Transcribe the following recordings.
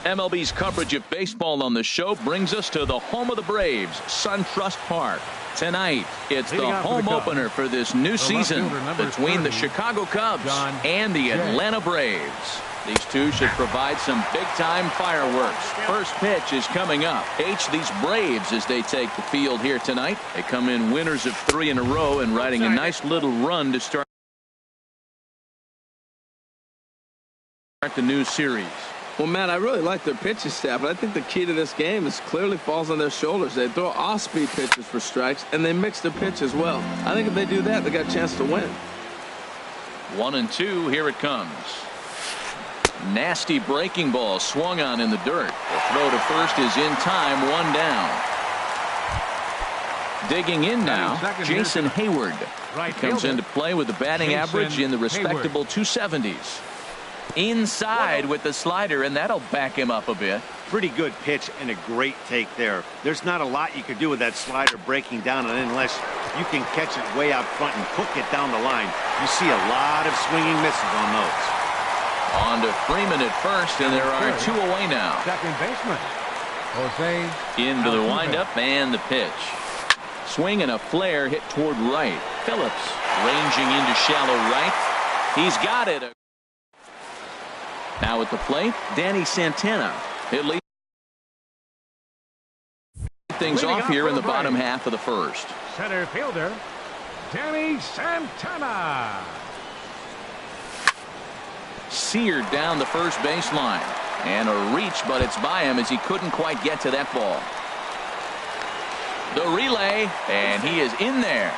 MLB's coverage of baseball on the show brings us to the home of the Braves, SunTrust Park. Tonight, it's the home opener for this new season between the Chicago Cubs and the Atlanta Braves. These two should provide some big-time fireworks. First pitch is coming up. These Braves as they take the field here tonight. They come in winners of 3 in a row and riding a nice little run to start the new series. Well, Matt, I really like their pitching staff, but I think the key to this game is clearly falls on their shoulders. They throw off-speed pitches for strikes, and they mix the pitch as well. I think if they do that, they got a chance to win. 1-2, here it comes. Nasty breaking ball swung on in the dirt. The throw to first is in time, 1 down. Digging in now, Jason Hayward. He comes into play with a batting average in the respectable 270s. Inside with the slider, and that'll back him up a bit. Pretty good pitch and a great take there. There's not a lot you could do with that slider breaking down unless you can catch it way out front and hook it down the line. You see a lot of swinging misses on those. On to Freeman at first, and there are 2 away now. Second baseman, Jose. Into the windup and the pitch. Swing and a flare hit toward right. Phillips ranging into shallow right. He's got it. Now at the plate, Danny Santana. It leads things off here in the bottom half of the first. Center fielder, Danny Santana. Seared down the first baseline. And a reach, but it's by him as he couldn't quite get to that ball. The relay, and he is in there.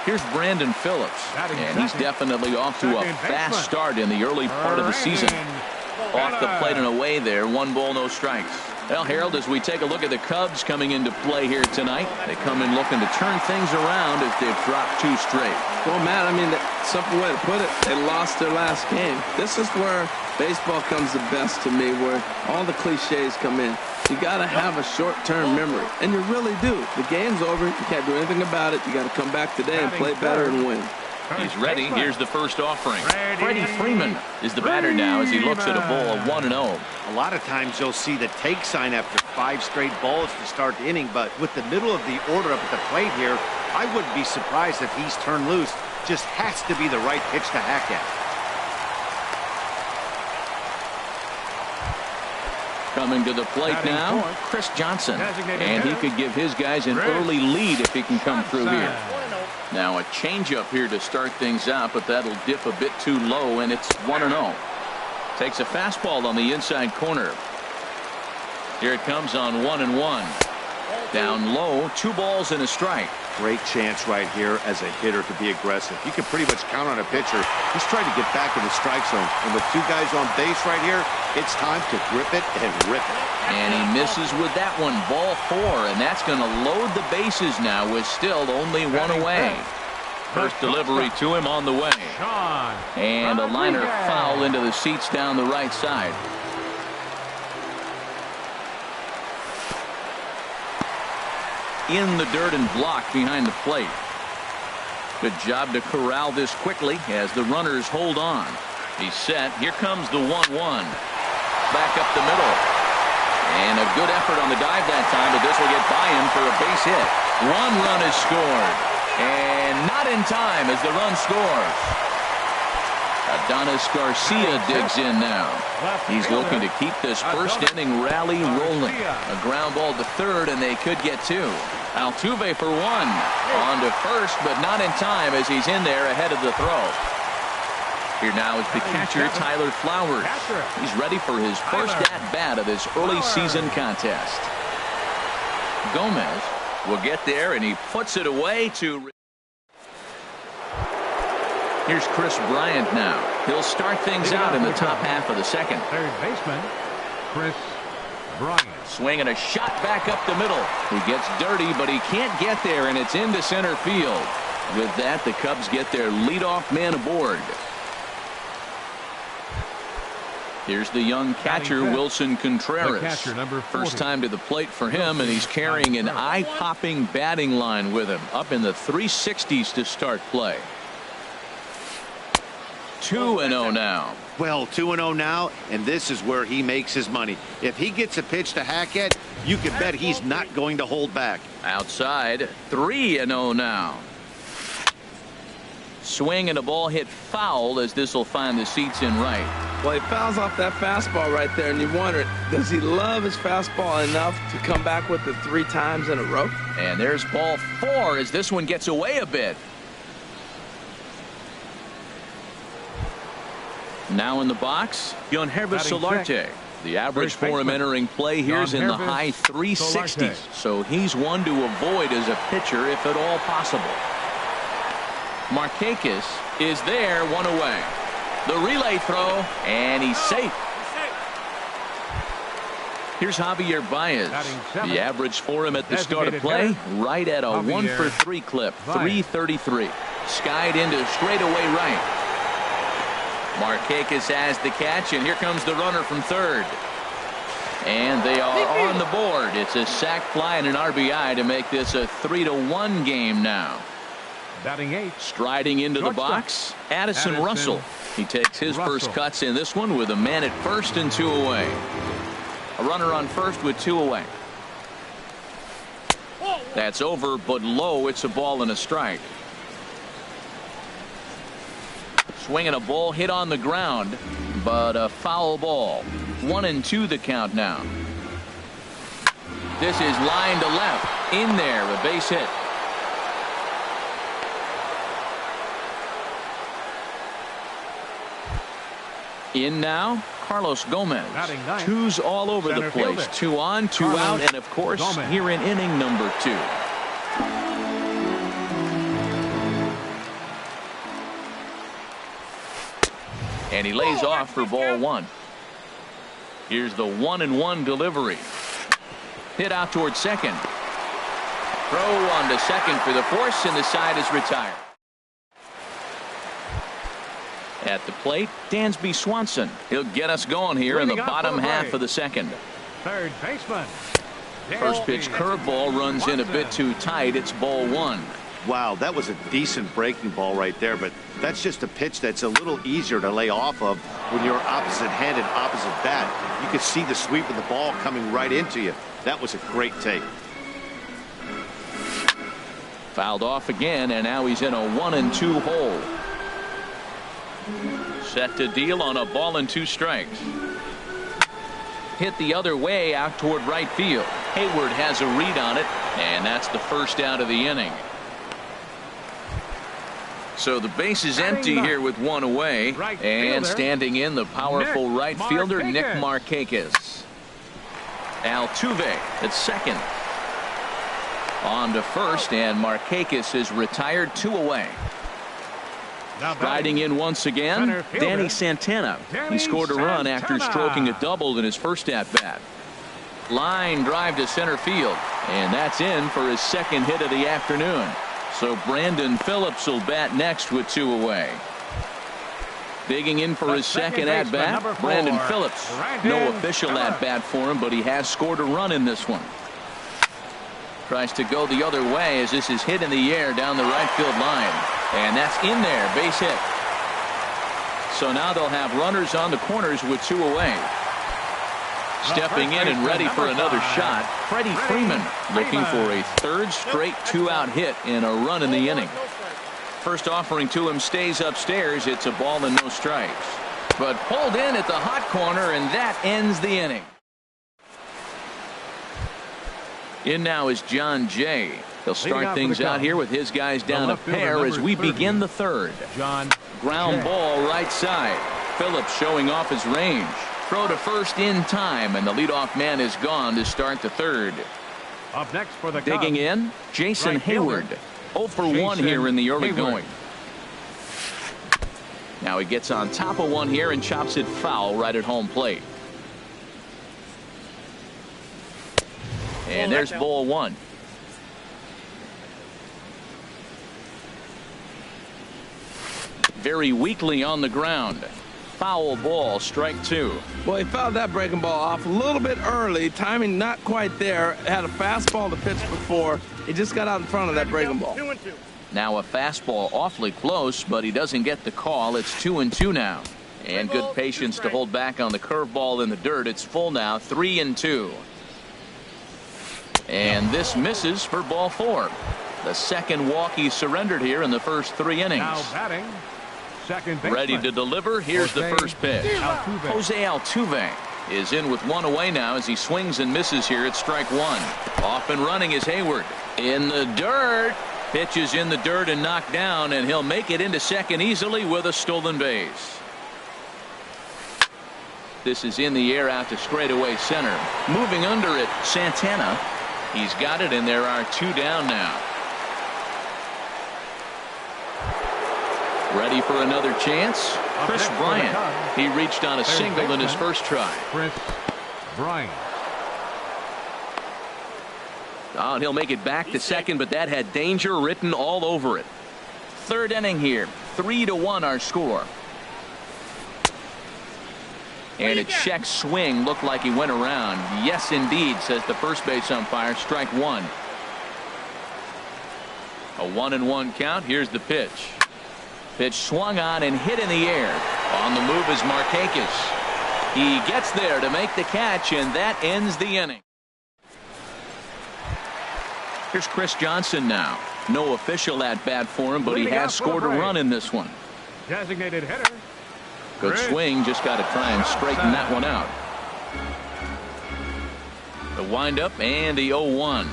Here's Brandon Phillips, and he's definitely off to a fast start in the early part of the season. Off the plate and away there, 1 ball, no strikes. Well, Harold, as we take a look at the Cubs coming into play here tonight, they come in looking to turn things around as they've dropped 2 straight. Well, Matt, I mean, simple way to put it, they lost their last game. This is where baseball comes the best to me, where all the cliches come in. You got to have a short-term memory, and you really do. The game's over. You can't do anything about it. You got to come back today and play better and win. He's ready. Here's the first offering. Freddie Freeman is the batter now as he looks at a ball of 1-0. A lot of times you'll see the take sign after 5 straight balls to start the inning, but with the middle of the order up at the plate here, I wouldn't be surprised if he's turned loose. Just has to be the right pitch to hack at. Coming to the plate now, Chris Johnson. And he could give his guys an early lead if he can come through here. Now a changeup here to start things out, but that'll dip a bit too low, and it's 1-0. Takes a fastball on the inside corner. Here it comes on 1-1. Down low, 2 balls and a strike. Great chance right here as a hitter to be aggressive. You can pretty much count on a pitcher. He's trying to get back in the strike zone. And with 2 guys on base right here, it's time to grip it and rip it. And he misses with that one, ball 4. And that's going to load the bases now with still only 1 away. First delivery to him on the way. And a liner foul into the seats down the right side. In the dirt and blocked behind the plate. Good job to corral this quickly as the runners hold on. He's set. Here comes the 1-1. Back up the middle. And a good effort on the dive that time, but this will get by him for a base hit. 1 run is scored. And not in time as the run scores. Adonis Garcia digs in now. He's looking to keep this first inning rally rolling. A ground ball to third, and they could get 2. Altuve for 1. On to first, but not in time as he's in there ahead of the throw. Here now is the catcher, Tyler Flowers. He's ready for his first at-bat of this early season contest. Gomez will get there, and he puts it away to... Here's Chris Bryant now. He'll start things out in the top half of the second. Third baseman, Chris Bryant. Swing and a shot back up the middle. He gets dirty, but he can't get there, and it's into center field. With that, the Cubs get their leadoff man aboard. Here's the young catcher, Wilson Contreras. First time to the plate for him, and he's carrying an eye-popping batting line with him. Up in the 360s to start play. 2-0 now. Well, 2-0 now, and this is where he makes his money. If he gets a pitch to hack at, you can bet he's not going to hold back. Outside, 3-0 now. Swing and a ball hit foul as this will find the seats in right. Well, he fouls off that fastball right there, and you wonder, does he love his fastball enough to come back with it 3 times in a row? And there's ball 4 as this one gets away a bit. Now in the box, Yonhervis Solarte. The average for him entering play here is in the high 360s. So he's one to avoid as a pitcher if at all possible. Markakis is there, 1 away. The relay throw, and he's safe. Here's Javier Baez. The average for him at the start of play, right at a 1-for-3 clip, 333. Skied into straightaway right. Markakis has the catch, and here comes the runner from third. And they are on the board. It's a sac fly and an RBI to make this a 3-1 game now. Batting 8. Striding into the box, Addison Russell. He takes his first cuts in this one with a man at first and 2 away. A runner on first with 2 away. That's over, but low. It's a ball and a strike. Swinging a ball hit on the ground, but a foul ball. 1-2 the count now. This is line to left. In there, a base hit. In now, Carlos Gomez. 2s all over the place. 2 on, 2 out, and of course, here in inning number 2. And he lays off for ball 1. Here's the 1-1 delivery. Hit out towards second. Throw on to second for the force, and the side is retired. At the plate, Dansby Swanson. He'll get us going here in the bottom half of the second. Third baseman. First pitch curveball runs in a bit too tight. It's ball 1. Wow, that was a decent breaking ball right there, but that's just a pitch that's a little easier to lay off of when you're opposite-handed, opposite bat. You could see the sweep of the ball coming right into you. That was a great take. Fouled off again, and now he's in a 1-2 hole. Set to deal on a ball and 2 strikes. Hit the other way out toward right field. Hayward has a read on it, and that's the first out of the inning. So the base is empty here with 1 away, and standing in the powerful right fielder Nick Markakis. Altuve at second. On to first, and Markakis is retired, 2 away. Riding in once again, Danny Santana. He scored a run after stroking a double in his first at-bat. Line drive to center field, and that's in for his second hit of the afternoon. So Brandon Phillips will bat next with 2 away. Digging in for his second at-bat, Brandon Phillips. No official at-bat for him, but he has scored a run in this one. Tries to go the other way as this is hit in the air down the right field line. And that's in there, base hit. So now they'll have runners on the corners with 2 away. Stepping in and ready for another shot, Freddie Freeman looking for a 3rd straight 2-out hit in a run in the inning. First offering to him stays upstairs. It's a ball and no strikes. But pulled in at the hot corner, and that ends the inning. In now is John Jay. He'll start things out here with his guys down a pair as we begin the 3rd. Ground ball right side. Phillips showing off his range. Throw to first in time, and the leadoff man is gone to start the 3rd. Up next for the digging in, Jason Hayward. 0 for 1 here in the early going. Now he gets on top of one here and chops it foul right at home plate. And there's ball 1. Very weakly on the ground. Foul ball, strike 2. Well, he fouled that breaking ball off a little bit early. Timing not quite there. Had a fastball to pitch before. He just got out in front of that breaking ball. Now a fastball awfully close, but he doesn't get the call. It's 2-2 now. And good patience to hold back on the curveball in the dirt. It's full now, 3-2. And this misses for ball 4. The second walk he surrendered here in the first 3 innings. Now batting, second baseman. Ready to deliver. Here's the first pitch. Jose Altuve is in with 1 away now as he swings and misses here at strike 1. Off and running is Hayward. In the dirt. Pitch is in the dirt and knocked down, and he'll make it into second easily with a stolen base. This is in the air out to straightaway center. Moving under it, Santana. He's got it, and there are 2 down now. Ready for another chance? Chris Bryant. He reached on a single in his first try. Chris Bryant. Oh, and he'll make it back to second, but that had danger written all over it. Third inning here. 3-1 our score. And a check swing looked like he went around. Yes, indeed, says the first base umpire. Strike 1. A 1-1 count. Here's the pitch. Pitch swung on and hit in the air. On the move is Markakis. He gets there to make the catch, and that ends the inning. Here's Chris Johnson now. No official at bat for him, but he has scored a run in this one. Designated hitter. Good swing, just got to try and straighten that one out. The windup and the 0-1.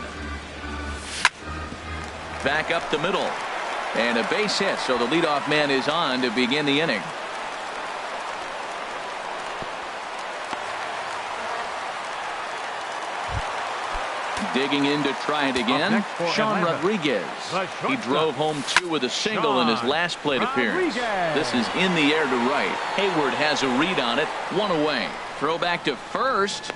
Back up the middle. And a base hit, so the leadoff man is on to begin the inning. Digging in to try it again. Sean Rodriguez. He drove home 2 with a single in his last plate appearance. This is in the air to right. Hayward has a read on it. 1 away. Throw back to first.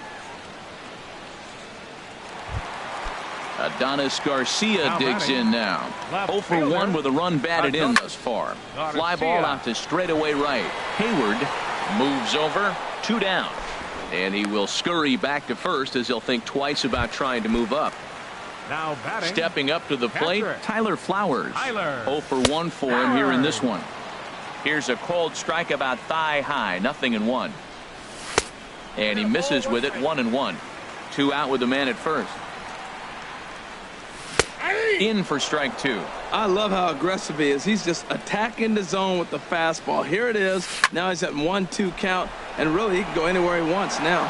Adonis Garcia digs in now. 0 for 1 with a run batted in thus far. Fly ball out to straightaway right. Hayward moves over. 2 down. And he will scurry back to first as he'll think twice about trying to move up. Now batting. Stepping up to the plate, Tyler Flowers. 0 for 1 for him here in this one. Here's a cold strike about thigh high. 0-1. And he misses with it. 1-1. 2 out with the man at first. In for strike 2. I love how aggressive he is. He's just attacking the zone with the fastball. Here it is. Now he's at 1-2 count, and really he can go anywhere he wants now.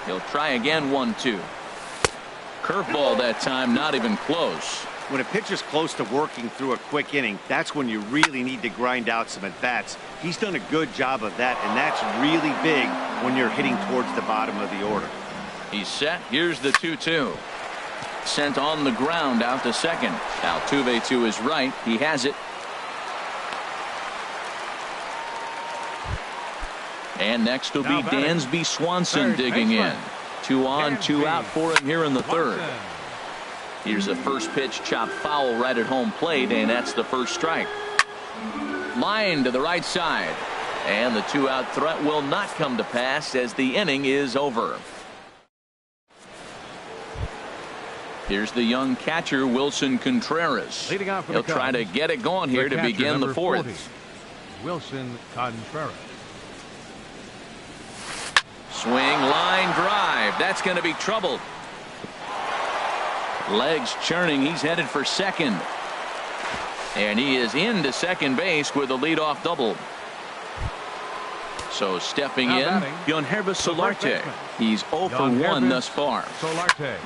He'll try again. 1-2. Curveball that time, not even close. When a pitcher's close to working through a quick inning, that's when you really need to grind out some at-bats. He's done a good job of that, and that's really big when you're hitting towards the bottom of the order. He's set. Here's the 2-2. Sent on the ground out to second. Altuve to his right. He has it. And next will be Dansby Swanson digging in. 2 on, 2 out for him here in the third. Here's a first pitch chop foul right at home plate, and that's the first strike. Line to the right side. And the 2-out threat will not come to pass as the inning is over. Here's the young catcher, Wilson Contreras. Leading off for He'll the try to get it going here to begin the 4th. 40, Wilson Contreras. Swing, line drive. That's going to be trouble. Legs churning. He's headed for second. And he is into second base with a leadoff double. So stepping in, Yonhervis Solarte. He's 0 for 1 thus far.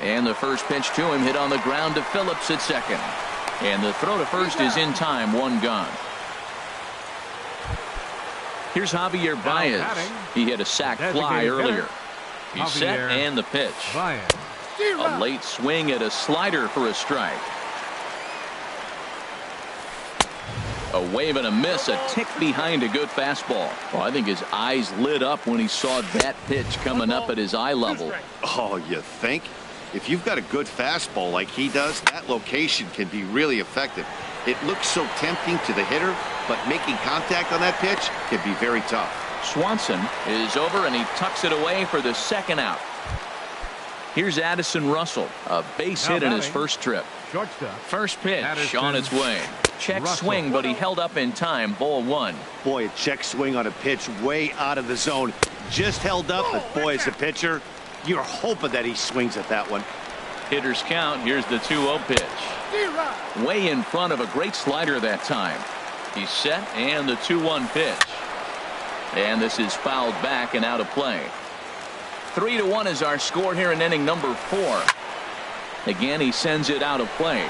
And the first pitch to him hit on the ground to Phillips at second. And the throw to first is in time. 1 gone. Here's Javier Baez. He hit a sac fly earlier. He's set and the pitch. A late swing at a slider for a strike. A wave and a miss, a tick behind a good fastball. Well, I think his eyes lit up when he saw that pitch coming up at his eye level. Oh, you think? If you've got a good fastball like he does, that location can be really effective. It looks so tempting to the hitter, but making contact on that pitch can be very tough. Swanson is over, and he tucks it away for the second out. Here's Addison Russell, a base hit in his first trip. Shortstop. First pitch on its way. Check swing, but he held up in time. Ball one. Boy, a check swing on a pitch way out of the zone. Just held up, but boy, as a pitcher, you're hoping that he swings at that one. Hitters count. Here's the 2-0 pitch. Way in front of a great slider that time. He's set, and the 2-1 pitch. And this is fouled back and out of play. 3-1 is our score here in inning number 4. Again, he sends it out of play.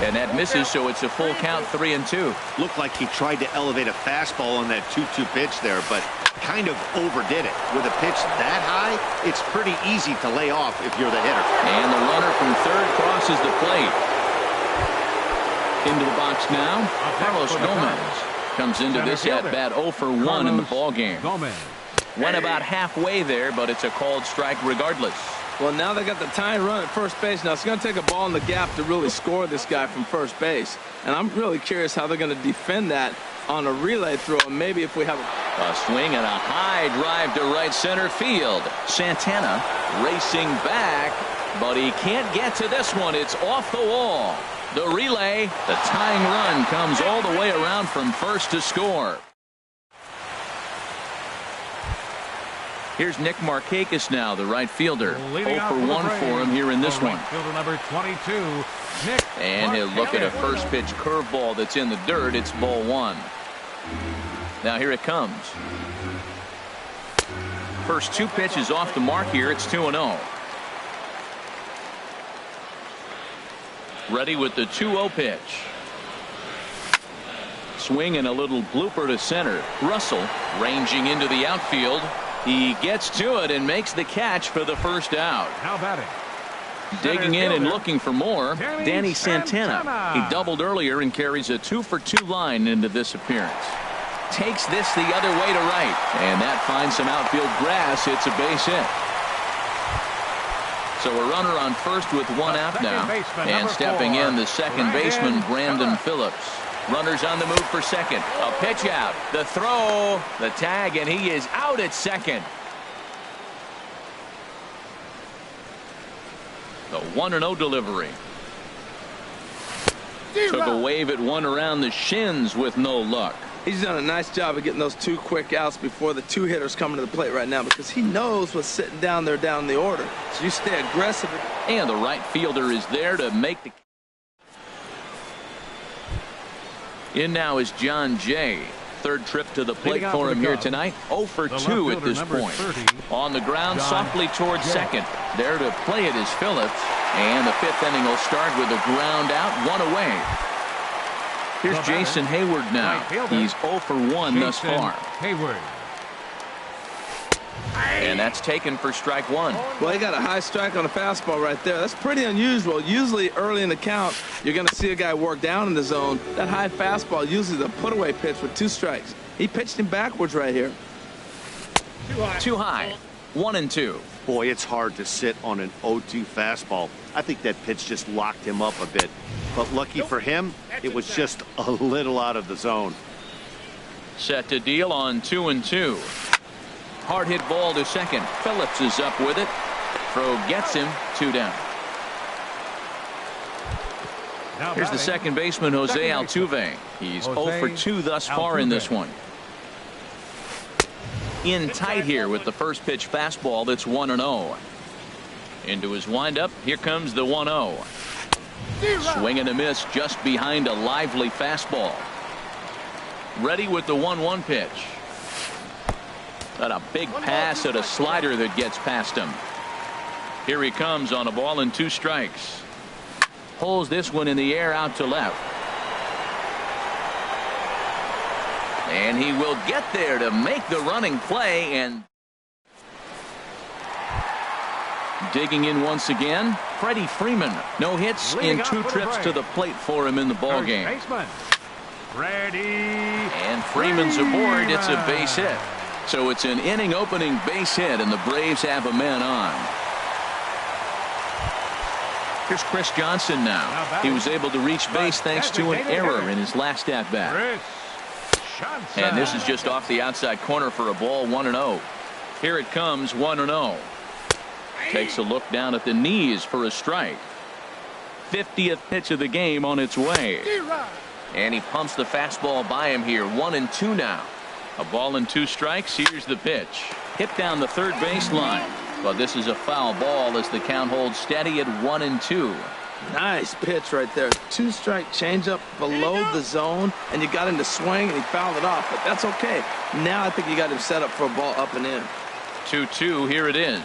And that misses, so it's a full count, 3-2. Looked like he tried to elevate a fastball on that 2-2 pitch there, but kind of overdid it. With a pitch that high, it's pretty easy to lay off if you're the hitter. And the runner from third crosses the plate. Into the box now, Carlos Gomez comes into this at-bat 0 for 1 in the ballgame. Went about halfway there, but it's a called strike regardless. Well, now they got the tying run at first base. Now it's going to take a ball in the gap to really score this guy from first base. And I'm really curious how they're going to defend that on a relay throw. And maybe if we have a swing and a high drive to right center field. Santana racing back, but he can't get to this one. It's off the wall. The relay, the tying run comes all the way around from first to score. Here's Nick Markakis now, the right fielder. 0 for 1 for him here in this one. Fielder number 22, Nick and he'll look at a first pitch curveball that's in the dirt. It's ball 1. Now here it comes. First 2 pitches off the mark here. It's 2-0. Ready with the 2-0 pitch. Swing and a little blooper to center. Russell ranging into the outfield. He gets to it and makes the catch for the first out. Now batting. Digging in and looking for more, Danny Santana. He doubled earlier and carries a 2 for 2 line into this appearance. Takes this the other way to right, and that finds some outfield grass. It's a base hit. So a runner on first with 1 out now, and stepping in the second baseman Brandon Phillips. Runners on the move for second. A pitch out. The throw. The tag, and he is out at second. The 1-0 delivery. Took a wave at one around the shins with no luck. He's done a nice job of getting those 2 quick outs before the 2 hitters coming to the plate right now, because he knows what's sitting down there down the order. So you stay aggressive. And the right fielder is there to make the. In now is John Jay. Third trip to the plate for him here tonight. 0 for 2 at this point. On the ground, softly towards second. There to play it is Phillips. And the 5th inning will start with a ground out, 1 away. Here's Jason Hayward now. He's 0 for 1 thus far. Hayward. And that's taken for strike 1. Well, he got a high strike on a fastball right there. That's pretty unusual. Usually early in the count, you're going to see a guy work down in the zone. That high fastball usually the put-away pitch with 2 strikes. He pitched him backwards right here. Too high. 1-2. Boy, it's hard to sit on an 0-2 fastball. I think that pitch just locked him up a bit. But lucky for him, it was just a little out of the zone. Set to deal on 2-2. Hard hit ball to second. Phillips is up with it. Throw gets him. 2 down. Here's the second baseman, Jose Altuve. He's 0 for 2 thus far in this one. In tight here with the first pitch fastball that's 1-0. Into his windup. Here comes the 1-0. Swing and a miss just behind a lively fastball. Ready with the 1-1 pitch. Got a big pass at a slider that gets past him. Here he comes on a ball and 2 strikes. Pulls this one in the air out to left. And he will get there to make the running play. And digging in once again, Freddie Freeman. No hits in 2 trips to the plate for him in the ballgame. And Freeman's aboard. It's a base hit. So it's an inning opening base hit, and the Braves have a man on. Here's Chris Johnson now. He was able to reach base thanks to an error in his last at bat. Johnson. And this is just off the outside corner for a ball, 1-0. Here it comes, 1-0. Takes a look down at the knees for a strike. 50th pitch of the game on its way. And he pumps the fastball by him here. 1-2 now. A ball and 2 strikes. Here's the pitch. Hit down the third baseline. But this is a foul ball as the count holds steady at 1-2. Nice pitch right there. 2-strike changeup below the zone, and you got him to swing, and he fouled it off. But that's okay. Now I think you got him set up for a ball up and in. 2-2. Here it is.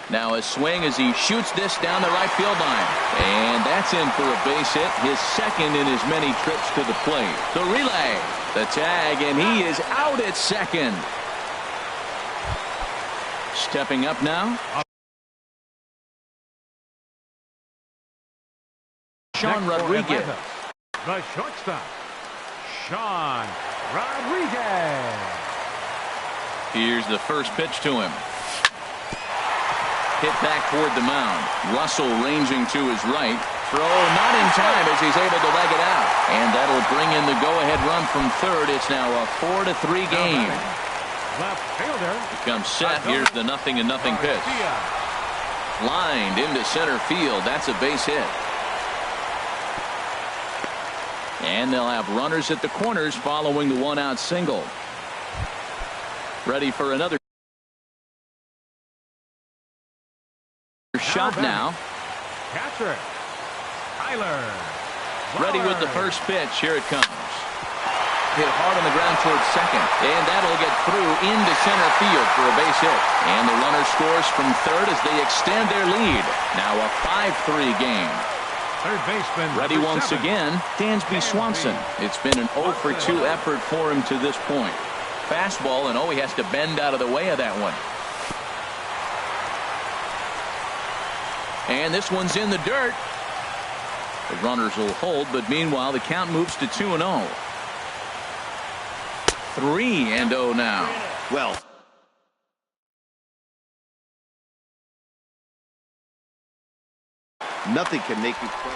Now a swing as he shoots this down the right field line. And that's in for a base hit. His second in as many trips to the plate. The relay. The tag, and he is out at second. Stepping up now. Sean Rodriguez. The shortstop, Sean Rodriguez. Here's the first pitch to him. Hit back toward the mound. Russell ranging to his right. Throw not in time as he's able to leg it out. And that'll bring in the go-ahead run from third. It's now a 4-3 game. Left fielder. Becomes set. Here's the 0-0 pitch. Lined into center field. That's a base hit. And they'll have runners at the corners following the 1-out single. Ready for another shot now. Catcher, Tyler. Ready with the first pitch. Here it comes. Hit hard on the ground towards second. And that'll get through into center field for a base hit. And the runner scores from third as they extend their lead. Now a 5-3 game. Third baseman. Ready once again, Dansby Swanson. It's been an 0-for-2 effort for him to this point. Fastball, and he has to bend out of the way of that one. And this one's in the dirt. The runners will hold, but meanwhile the count moves to 2-0. 3-0 now. Well, nothing can make you quit.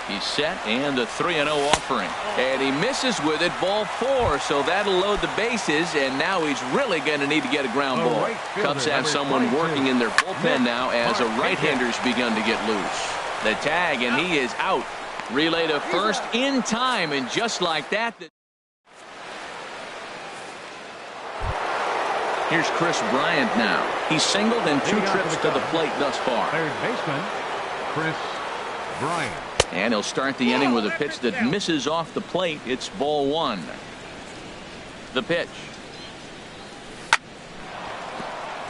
He's set, and a 3-0 offering. And he misses with it, ball 4, so that'll load the bases, and now he's really going to need to get a ground ball. Cubs have someone working in their bullpen now as a right-hander's begun to get loose. The tag, and he is out. Relay to first in time, and just like that. Here's Chris Bryant now. He's singled in 2 trips to the plate thus far. Third baseman, Chris Bryant. And he'll start the inning with a pitch that misses off the plate. It's ball 1. The pitch.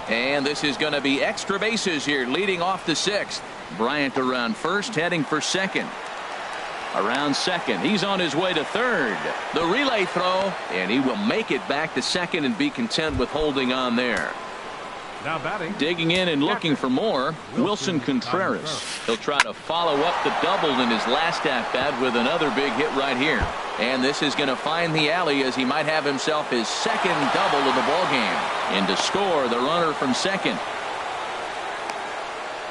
And this is going to be extra bases here, leading off the 6th. Bryant around first, heading for second. Around second, he's on his way to third. The relay throw, and he will make it back to second and be content with holding on there. Now batting. Digging in and looking for more, Wilson Contreras. He'll try to follow up the double in his last at-bat with another big hit right here. And this is going to find the alley as he might have himself his second double of the ballgame. And to score, the runner from second.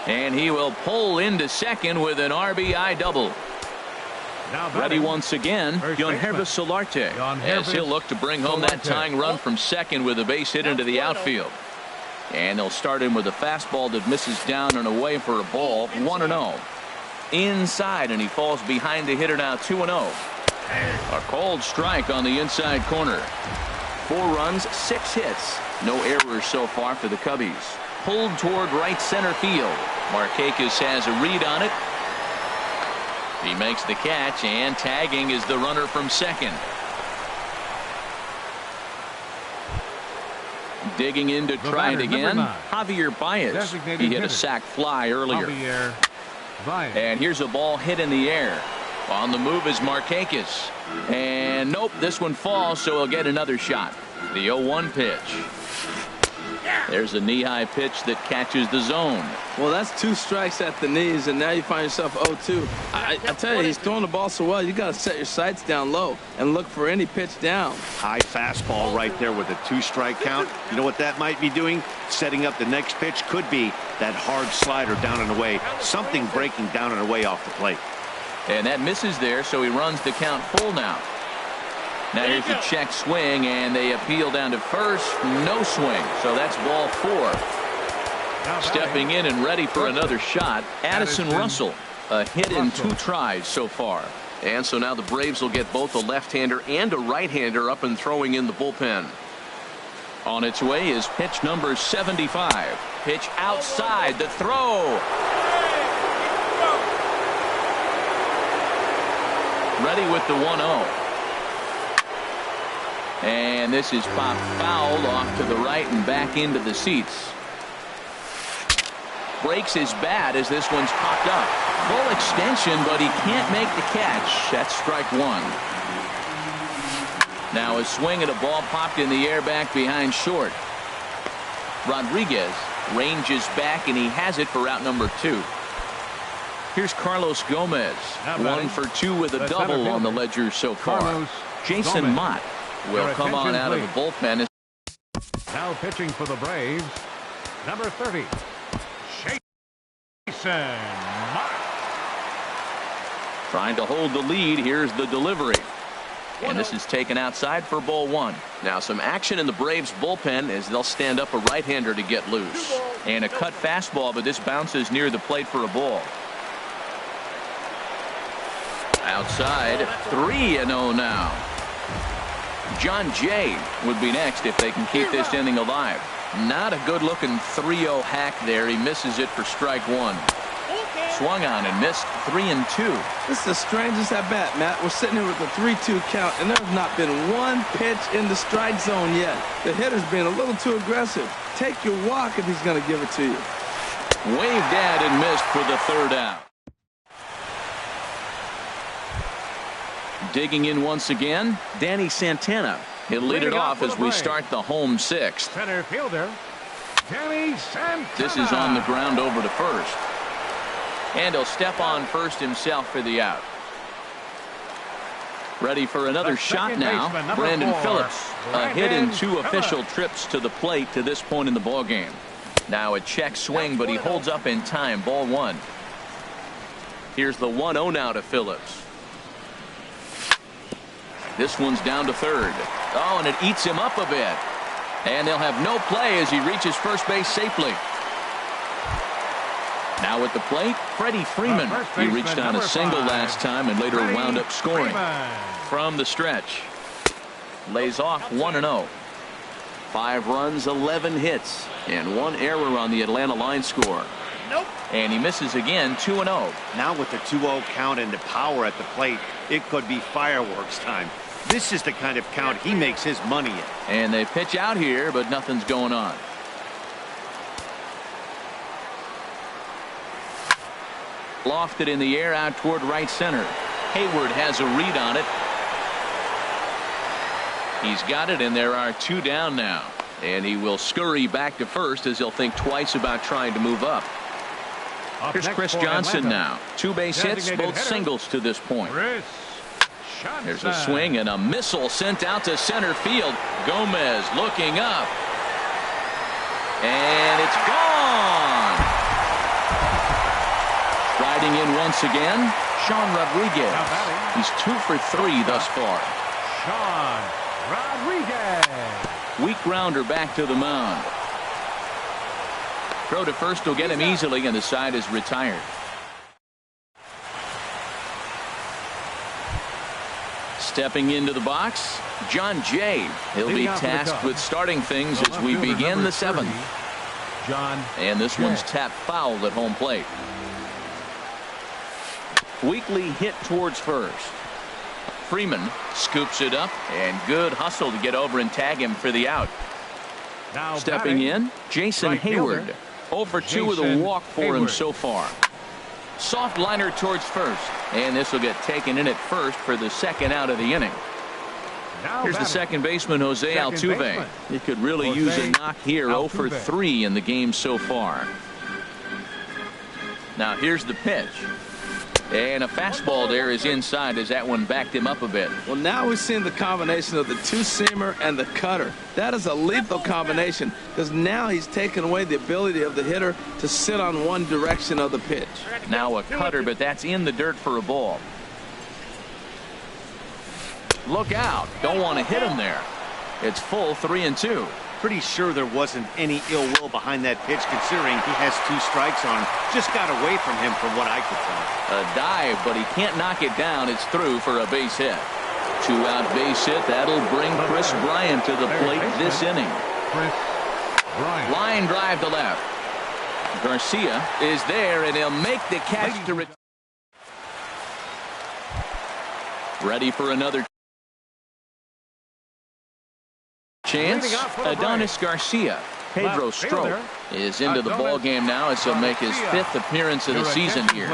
And he will pull into second with an RBI double. Ready once again, Yangervis Solarte, as he'll look to bring home that tying run from second with a base hit into the outfield. And they'll start him with a fastball that misses down and away for a ball. 1-0. Inside, and he falls behind the hitter now. 2-0. A cold strike on the inside corner. 4 runs, 6 hits. No errors so far for the Cubbies. Pulled toward right center field. Markakis has a read on it. He makes the catch, and tagging is the runner from second. Digging in to try it again, Javier Baez. He hit a sac fly earlier. And here's a ball hit in the air. On the move is Markakis. And nope, this one falls, so he'll get another shot. The 0-1 pitch. There's a knee-high pitch that catches the zone. Well, that's 2 strikes at the knees, and now you find yourself 0-2. I tell you, he's throwing the ball so well, you got to set your sights down low and look for any pitch down. High fastball right there with a 2-strike count. You know what that might be doing? Setting up the next pitch. Could be that hard slider down and away. Something breaking down and away off the plate. And that misses there, so he runs the count full now. Now here's the check swing, and they appeal down to first. No swing, so that's ball 4. Stepping in and ready for another shot, Addison Russell. A hit in 2 tries so far. And so now the Braves will get both a left-hander and a right-hander up and throwing in the bullpen. On its way is pitch number 75. Pitch outside, the throw. Ready with the 1-0. And this is popped foul off to the right and back into the seats. Breaks his bat as this one's popped up. Full extension, but he can't make the catch. That's strike 1. Now a swing at a ball popped in the air back behind short. Rodriguez ranges back, and he has it for out number 2. Here's Carlos Gomez. 1 for 2 with a double on the ledger so far. Jason Mott will come on out of the bullpen. Now pitching for the Braves, number 30, Jason Mott. Trying to hold the lead. Here's the delivery. And this is taken outside for ball 1. Now some action in the Braves bullpen as they'll stand up a right-hander to get loose. And a cut fastball, but this bounces near the plate for a ball. Outside, 3-0 now. John Jay would be next if they can keep this inning alive. Not a good-looking 3-0 hack there. He misses it for strike 1. Swung on and missed. 3-2. This is the strangest at bat, Matt. We're sitting here with a 3-2 count, and there's not been one pitch in the strike zone yet. The hitter's being a little too aggressive. Take your walk if he's going to give it to you. Waved at and missed for the 3rd out. Digging in once again, Danny Santana. He'll lead it off as we start the home 6th. Center fielder, Danny Santana. This is on the ground over to first. And he'll step on first himself for the out. Ready for another shot now. Brandon Phillips. A hit in 2 official trips to the plate to this point in the ballgame. Now a check swing, but he holds up in time. Ball 1. Here's the 1-0 now to Phillips. This one's down to 3rd. Oh, and it eats him up a bit. And they'll have no play as he reaches first base safely. Now at the plate, Freddie Freeman. He reached on a single last time and later wound up scoring. From the stretch. Lays off 1-0. 5 runs, 11 hits, and 1 error on the Atlanta line score. Nope. And he misses again, 2-0. Now with the 2-0 count and the power at the plate, it could be fireworks time. This is the kind of count he makes his money in. And they pitch out here, but nothing's going on. Lofted in the air out toward right center. Hayward has a read on it. He's got it, and there are 2 down now. And he will scurry back to first as he'll think twice about trying to move up. Here's Chris Johnson now. 2 base hits, both singles to this point. There's a swing and a missile sent out to center field. Gomez looking up. And it's gone. Riding in once again, Sean Rodriguez. He's 2 for 3 thus far. Sean Rodriguez. Weak grounder back to the mound. Throw to first will get him easily, and the side is retired. Stepping into the box, John Jay. He'll be tasked with starting things as we begin the 7th. And this one's tapped foul at home plate. Weakly hit towards first. Freeman scoops it up, and good hustle to get over and tag him for the out. Now stepping in, Jason Hayward. 0 for 2 with a walk for him so far. Soft liner towards first, and this will get taken in at first for the 2nd out of the inning. Here's the second baseman, Jose Altuve. He could really use a knock here. 0 for 3 in the game so far. Now here's the pitch. And a fastball there is inside as that one backed him up a bit. Well, now we're seeing the combination of the 2-seamer and the cutter. That is a lethal combination because now he's taken away the ability of the hitter to sit on one direction of the pitch. Now a cutter, but that's in the dirt for a ball. Look out. Don't want to hit him there. It's full 3-2. Pretty sure there wasn't any ill will behind that pitch, considering he has 2 strikes on him. Just got away from him from what I could tell. A dive, but he can't knock it down. It's through for a base hit. 2-out base hit. That'll bring Chris Bryant to the plate this inning. Line drive to left. Garcia is there, and he'll make the catch to return. Ready for another chance. Adonis Garcia. Pedro Strop is into the ball game now as he'll make his 5th appearance of the season here.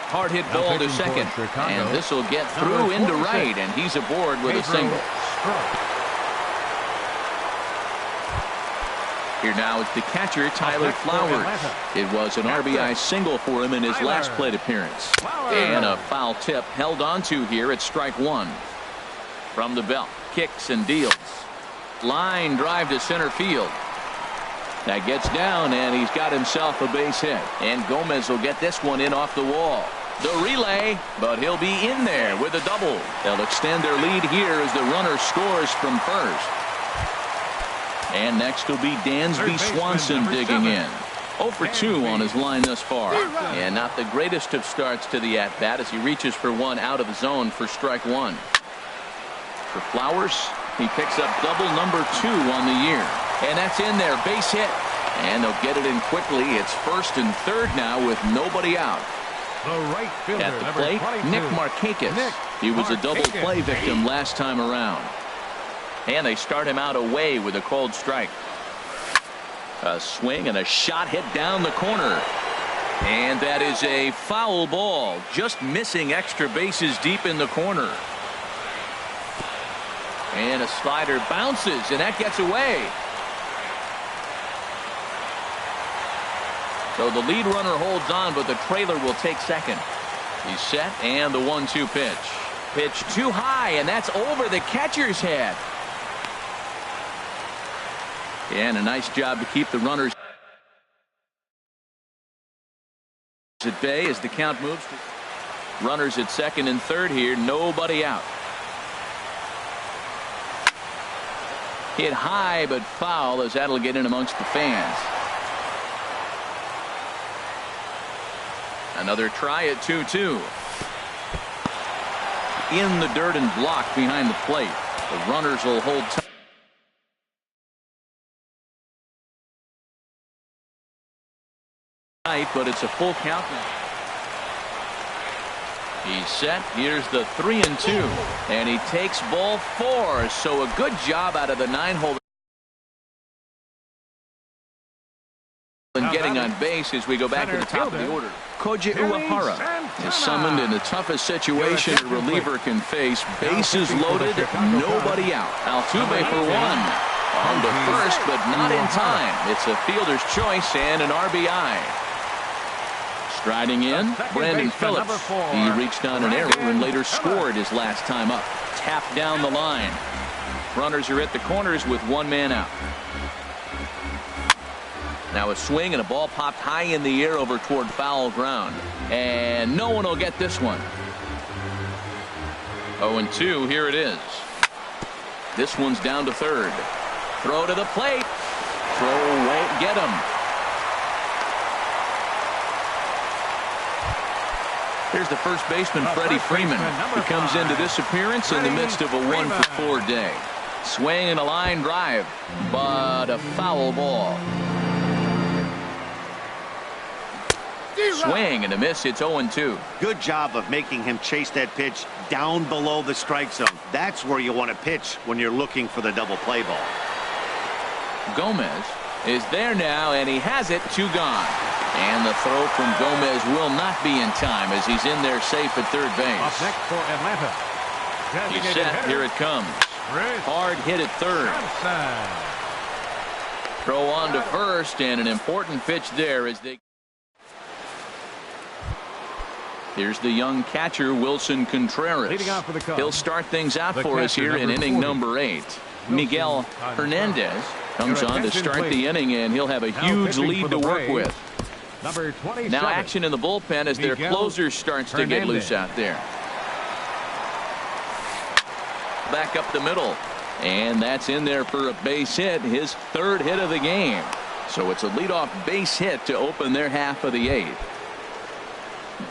Hard hit ball to second, and this will get through into right, and he's aboard with a single. Here now it's the catcher, Tyler Flowers. It was an RBI single for him in his last plate appearance. And a foul tip held onto here at strike 1. From the belt, kicks and deals. Line drive to center field. That gets down, and he's got himself a base hit. And Gomez will get this one in off the wall. The relay, but he'll be in there with a double. They'll extend their lead here as the runner scores from first. And next will be Dansby Swanson digging in. 0 for 2 on his line thus far. And not the greatest of starts to the at-bat as he reaches for one out of the zone for strike 1. For Flowers, he picks up double number 2 on the year. And that's in there, base hit. And they'll get it in quickly. It's first and third now with nobody out. At the plate, Nick Markakis. He was a double play victim last time around. And they start him out away with a called strike. A swing and a shot hit down the corner. And that is a foul ball, just missing extra bases deep in the corner. And a slider bounces, and that gets away. So the lead runner holds on, but the trailer will take second. He's set, and the 1-2 pitch. Pitch too high, and that's over the catcher's head. And a nice job to keep the runners at bay as the count moves. Runners at second and third here, nobody out. Hit high but foul as that'll get in amongst the fans. Another try at 2-2. In the dirt and blocked behind the plate. The runners will hold tight, but it's a full count now. He's set. Here's the 3-2, and he takes ball 4. So a good job out of the 9-hole. And getting on base as we go back to the top of the order. Koji Uehara is summoned in the toughest situation a reliever can face. Bases loaded, nobody out. Altuve for 1. On to first, but not in time. It's a fielder's choice and an RBI. Striding in, Brandon Phillips. He reached on an error and later scored his last time up. Tapped down the line. Runners are at the corners with 1 man out. Now a swing and a ball popped high in the air over toward foul ground. And no one will get this one. 0-2, here it is. This one's down to third. Throw to the plate. Throw won't get him. Here's the first baseman, Freddie Freeman, who comes into this appearance in the midst of a 1-for-4 day. Swing and a line drive, but a foul ball. Swing and a miss. It's 0-2. Good job of making him chase that pitch down below the strike zone. That's where you want to pitch when you're looking for the double play ball. Gomez is there now, and he has it. 2 gone. And the throw from Gomez will not be in time as he's in there safe at third base. Up next for Atlanta. He's set. Here it comes. Hard hit at third. Throw on to first, and an important pitch there as they. Here's the young catcher, Wilson Contreras. He'll start things out for us here in inning number 8. Miguel Hernandez comes on to start the inning, and he'll have a huge lead to work with. Now action in the bullpen as their closer starts to get loose out there. back up the middle. And that's in there for a base hit, his third hit of the game. So it's a leadoff base hit to open their half of the eighth.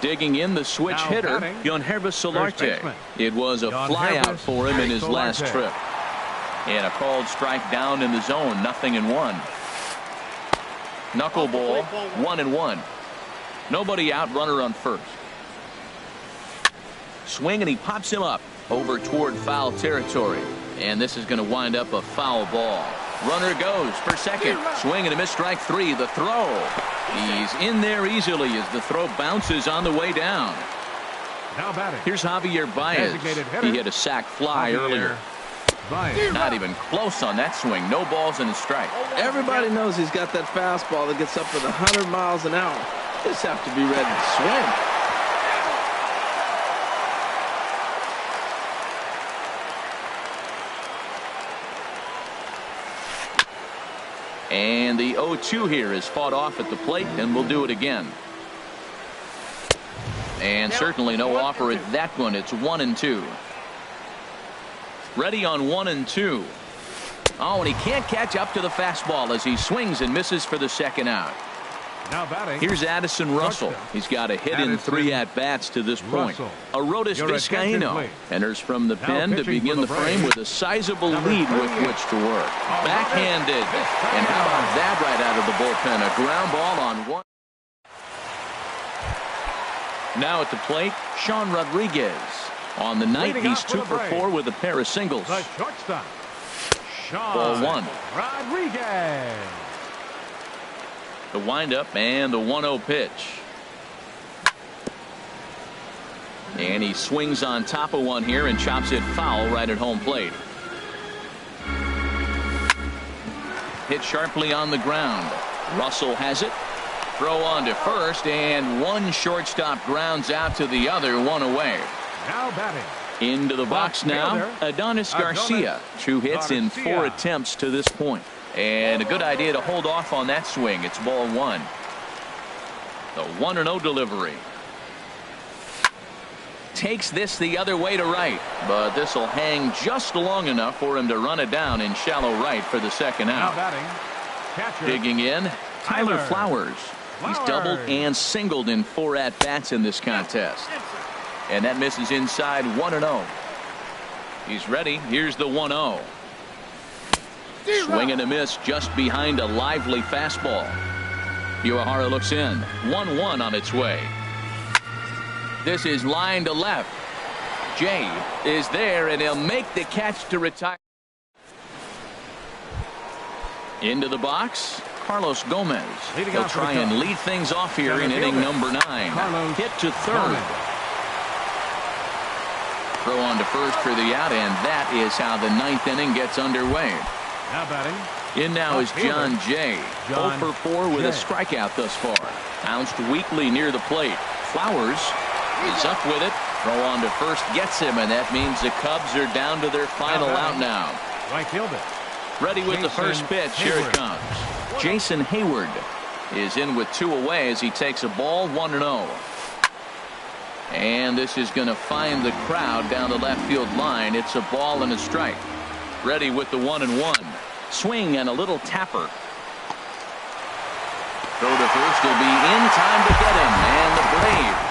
Digging in the switch Now hitter, batting, Yonhervis Solarte. baseman, It was a flyout Yonhervis for him in his last Solarte. trip. And a called strike down in the zone, 0-1. Knuckleball, 1-1. Nobody out, runner on first. Swing, and he pops him up over toward foul territory. And this is going to wind up a foul ball. Runner goes for second. Swing and a miss, strike three. The throw. He's in there easily as the throw bounces on the way down. Now batting. Here's Javier Baez. Designated hitter, He hit a sac fly Javier earlier. Baez. Not even close on that swing. No balls and a strike. Everybody knows he's got that fastball that gets up to 100 miles an hour. Just have to be ready to swing. And the 0-2 here is fought off at the plate, and we'll do it again. And certainly no offer at that one. It's 1-2. Ready on 1-2. Oh, and he can't catch up to the fastball as he swings and misses for the second out. Now batting. Here's Addison Russell. He's got a hit in 3 at-bats to this point. Russell. Arodys Your attention, Vizcaíno please. enters from the Now pen to pitching begin for the the frame Braves, with a sizable number lead with 38. which to work. Arodys Backhanded. Vizcaíno. And how about that right out of the bullpen? A ground ball on one. Now at the plate, Sean Rodriguez. On the night, Leading he's off for 2 the for Braves. 4 with a pair of singles. The shortstop, Sean Ball one. Rodriguez. The windup and the 1-0 pitch. And he swings on top of one here and chops it foul right at home plate. Hit sharply on the ground. Russell has it. Throw on to first, and one shortstop grounds out to the other, one away. Now batting. Into the box now, fielder, Adonis Garcia. 2 hits in 4 Garcia. attempts to this point. And a good idea to hold off on that swing. It's ball 1. The 1-0 delivery. Takes this the other way to right, but this will hang just long enough for him to run it down in shallow right for the second Now out. batting. Catcher. Digging in, Tyler Flowers. He's doubled Flowers. and singled in 4 at-bats in this contest. And that misses inside, 1-0. He's ready. Here's the 1-0. Swing and a miss just behind a lively fastball. Uehara looks in. 1-1 on its way. This is line to left. Jay is there, and he'll make the catch to retire. Into the box, Carlos Gomez. Leading He'll off for the try and Cubs. lead things off here in Center inning fielder, number 9. Carlos Hit to third. Gomez. Throw on to first for the out, and that is how the 9th inning gets underway. Now batting. In now is Outfielder, John Jay. John 0 for 4 with a Jay. strikeout thus far. Bounced weakly near the plate. Flowers is up with it. Throw on to first gets him, and that means the Cubs are down to their final out now. Right fielder. Ready with the first Jason pitch. Here it Hayward. comes. Jason Hayward is in with 2 away as he takes a ball, 1-0. And this is going to find the crowd down the left field line. It's a ball and a strike. Ready with the 1-1. Swing and a little tapper. Throw to first will be in time to get him. And the Braves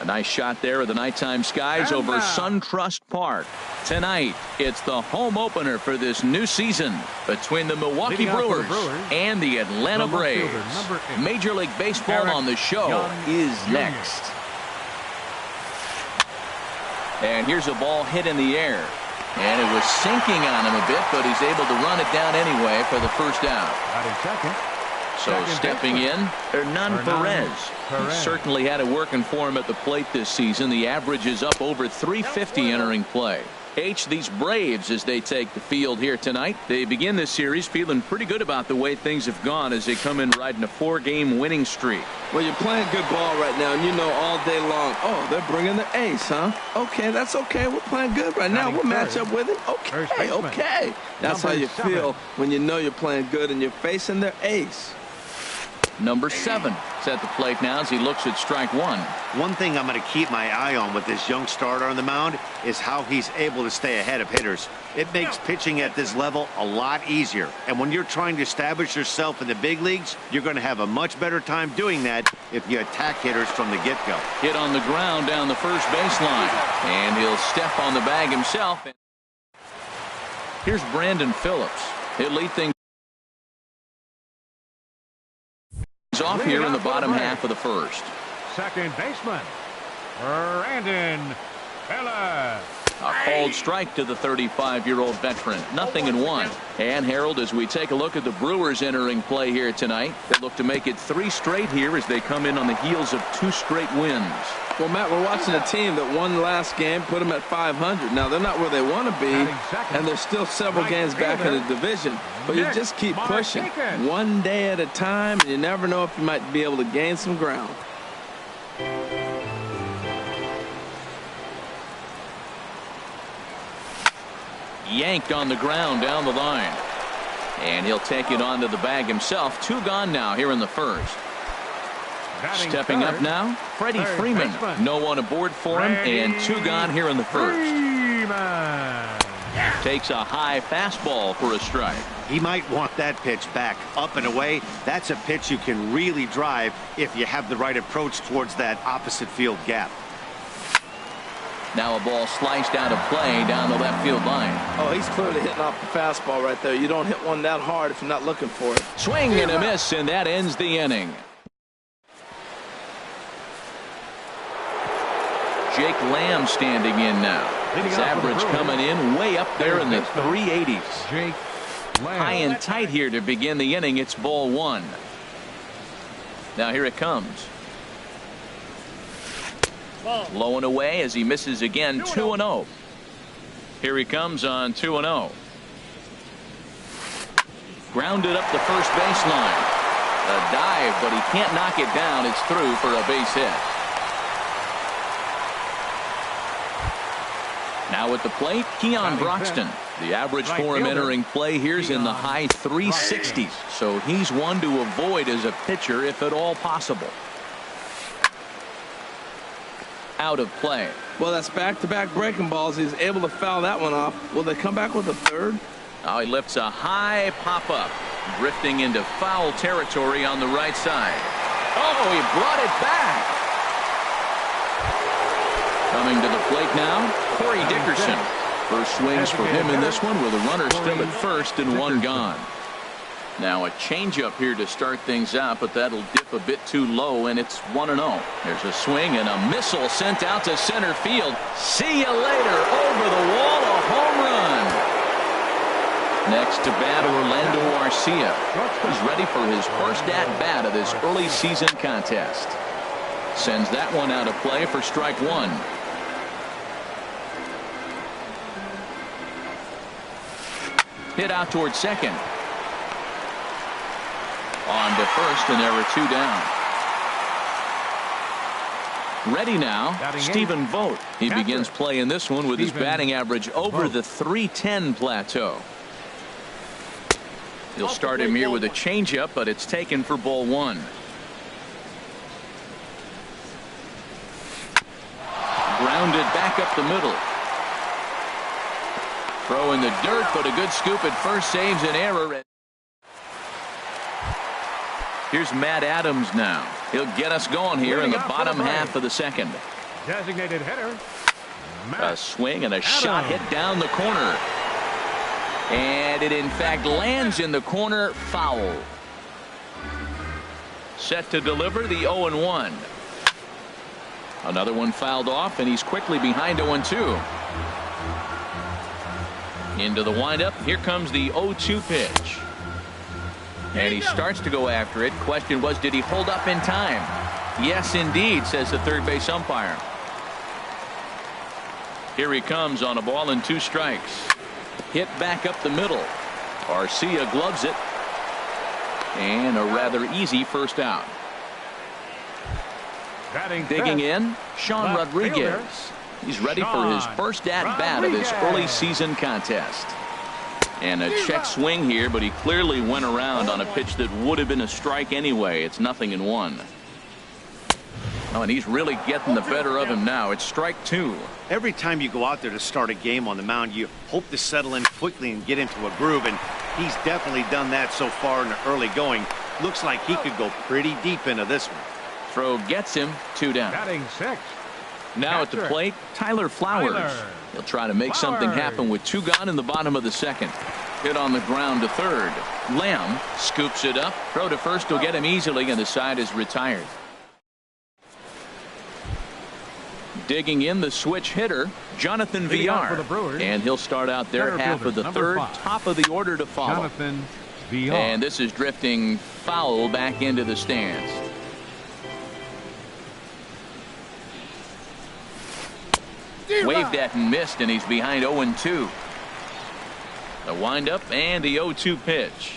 A nice shot there of the nighttime skies over SunTrust Park. Tonight, it's the home opener for this new season between the Milwaukee Brewers and the Atlanta Braves. Major League Baseball on the show is next. And here's a ball hit in the air. And it was sinking on him a bit, but he's able to run it down anyway for the first out. So stepping in, Hernan Perez. He certainly had it working for him at the plate this season. The average is up over 350 entering play. These Braves, as they take the field here tonight, they begin this series feeling pretty good about the way things have gone as they come in riding a 4-game winning streak. Well, you're playing good ball right now, and you know all day long, oh, they're bringing the ace, huh? Okay, that's okay. We're playing good right now. We'll match up with him. Okay, okay. That's how you feel when you know you're playing good and you're facing their ace. Number 7 is at the plate now as he looks at strike one. One thing I'm going to keep my eye on with this young starter on the mound is how he's able to stay ahead of hitters. It makes pitching at this level a lot easier. And when you're trying to establish yourself in the big leagues, you're going to have a much better time doing that if you attack hitters from the get-go. Hit on the ground down the first baseline. And he'll step on the bag himself. Here's Brandon Phillips. He'll lead things off here in the bottom half of the first. Second baseman, Brandon Phillips. A called strike to the 35-year-old veteran. 0-1. And Harold, as we take a look at the Brewers entering play here tonight, they look to make it 3 straight here as they come in on the heels of 2 straight wins. Well, Matt, we're watching a team that won last game, put them at 500. Now, they're not where they want to be, and they're still several games back in the division. But you just keep pushing one day at a time, and you never know if you might be able to gain some ground. Yanked on the ground down the line. And he'll take it onto the bag himself. 2 gone now here in the first. Stepping up now, Freddie Freeman. No one aboard for him, and 2 gone here in the first. Takes a high fastball for a strike. He might want that pitch back up and away. That's a pitch you can really drive if you have the right approach towards that opposite field gap. Now a ball sliced out of play down the left field line. Oh, he's clearly hitting off the fastball right there. You don't hit one that hard if you're not looking for it. Swing and a miss, and that ends the inning. Jake Lamb standing in now. His average coming in way up there in the 380s. Jake Lamb. High and tight here to begin the inning. It's ball 1. Now here it comes. Low and away as he misses again. 2-0. Here he comes on 2-0. Grounded up the first baseline. A dive, but he can't knock it down. It's through for a base hit. Now at the plate, Keon Broxton. The average for him entering play here's in the high 360s. So he's one to avoid as a pitcher if at all possible. Out of play. Well, that's back-to-back breaking balls. He's able to foul that one off. Will they come back with a third? Now he lifts a high pop-up. Drifting into foul territory on the right side. Oh, he brought it back. Coming to the plate now, Corey Dickerson. First swings for him in this one with a runner still at first and 1 gone. Now a changeup here to start things out, but that'll dip a bit too low, and it's 1-0. There's a swing and a missile sent out to center field. See you later. Over the wall, a home run. Next to bat, Orlando Arcia. He's ready for his first at-bat of this early season contest. Sends that one out of play for strike 1. Hit out towards second. On to first, and there are 2 down. Ready now, Stephen Vogt. He begins playing this one with his batting average over the 310 plateau. He'll start him here with a changeup, but it's taken for ball 1. Grounded back up the middle. Throw in the dirt, but a good scoop at first saves an error. Here's Matt Adams now. He'll get us going here in the bottom half of the second. Designated hitter. A swing and a shot hit down the corner. And it, in fact, lands in the corner. Foul. Set to deliver the 0-1. Another one fouled off, and he's quickly behind 0-2. Into the windup. Here comes the 0-2 pitch. And he starts to go after it. Question was, did he hold up in time? Yes, indeed, says the third base umpire. Here he comes on a ball and 2 strikes. Hit back up the middle. Garcia gloves it. And a rather easy first out. Digging in, Sean Rodriguez. He's ready for his first at-bat of this early season contest. And a check swing here, but he clearly went around on a pitch that would have been a strike anyway. It's 0-1. Oh, and he's really getting the better of him now. It's strike 2. Every time you go out there to start a game on the mound, you hope to settle in quickly and get into a groove, and he's definitely done that so far in the early going. Looks like he could go pretty deep into this one. Throw gets him, 2 down. Batting 6. Now at the plate, Tyler Flowers. He'll try to make something happen with 2 gone in the bottom of the second. Hit on the ground to third. Lamb scoops it up. Throw to first will get him easily, and the side is retired. Digging in, the switch hitter, Jonathan Villar. And he'll start out their half of the third. Top of the order to follow. Jonathan Villar. And this is drifting foul back into the stands. Waved at and missed, and he's behind 0-2. The windup and the 0-2 pitch.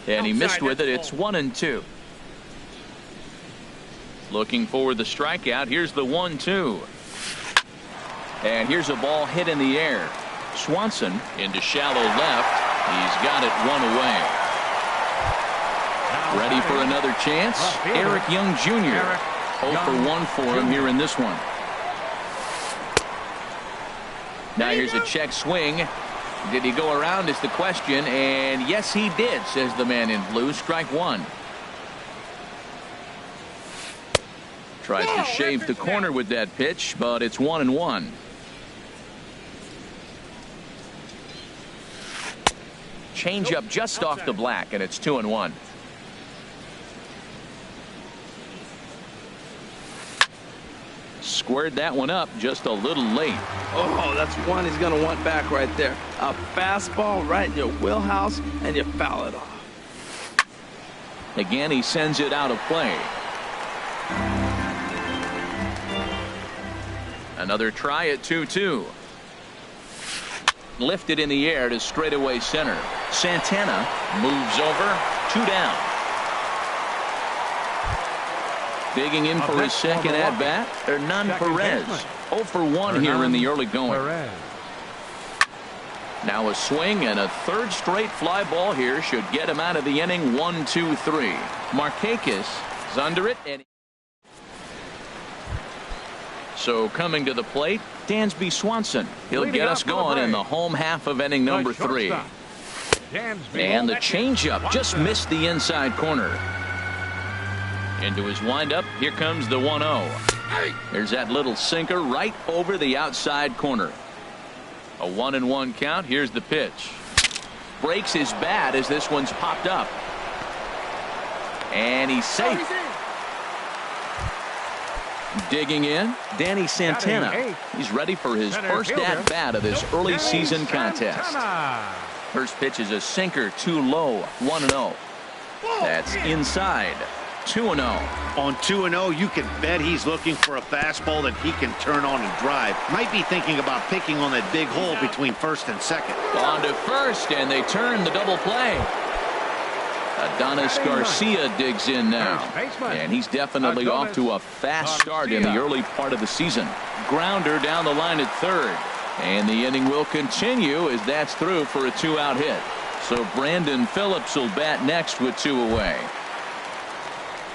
And he missed with it. It's 1-2. Looking for the strikeout. Here's the 1-2. And here's a ball hit in the air. Swanson into shallow left. He's got it 1 away. Ready for another chance. Eric Young Jr. 0 for 1 for him here in this one. Now here's a check swing. Did he go around is the question, and yes he did, says the man in blue. Strike 1. Tries to shave the corner with that pitch, but it's 1-1. Change up just off the black, and it's 2-1. Squared that one up just a little late. Oh, that's one he's going to want back right there. A fastball right in your wheelhouse, and you foul it off. Again, he sends it out of play. Another try at 2-2. Lifted in the air to straightaway center. Santana moves over. 2 down. Digging in for his second at bat, Hernan Perez. 0 for 1 here in the early going. Now a swing and a third straight fly ball here should get him out of the inning. 1-2-3. Markakis is under it. And so coming to the plate, Dansby Swanson. He'll get us going in the home half of inning number 3. And the changeup just missed the inside corner. Into his windup. Here comes the 1-0. There's that little sinker right over the outside corner. A 1-1 count. Here's the pitch. Breaks his bat as this one's popped up. And he's safe. Digging in, Danny Santana. He's ready for his first at bat of this early season contest. First pitch is a sinker, too low. 1-0. That's inside. 2-0. On 2-0, you can bet he's looking for a fastball that he can turn on and drive. Might be thinking about picking on that big hole between first and second. On to first, and they turn the double play. Adonis Garcia digs in now, and he's definitely off to a fast start in the early part of the season. Grounder down the line at third, and the inning will continue as that's through for a 2-out hit. So Brandon Phillips will bat next with 2 away.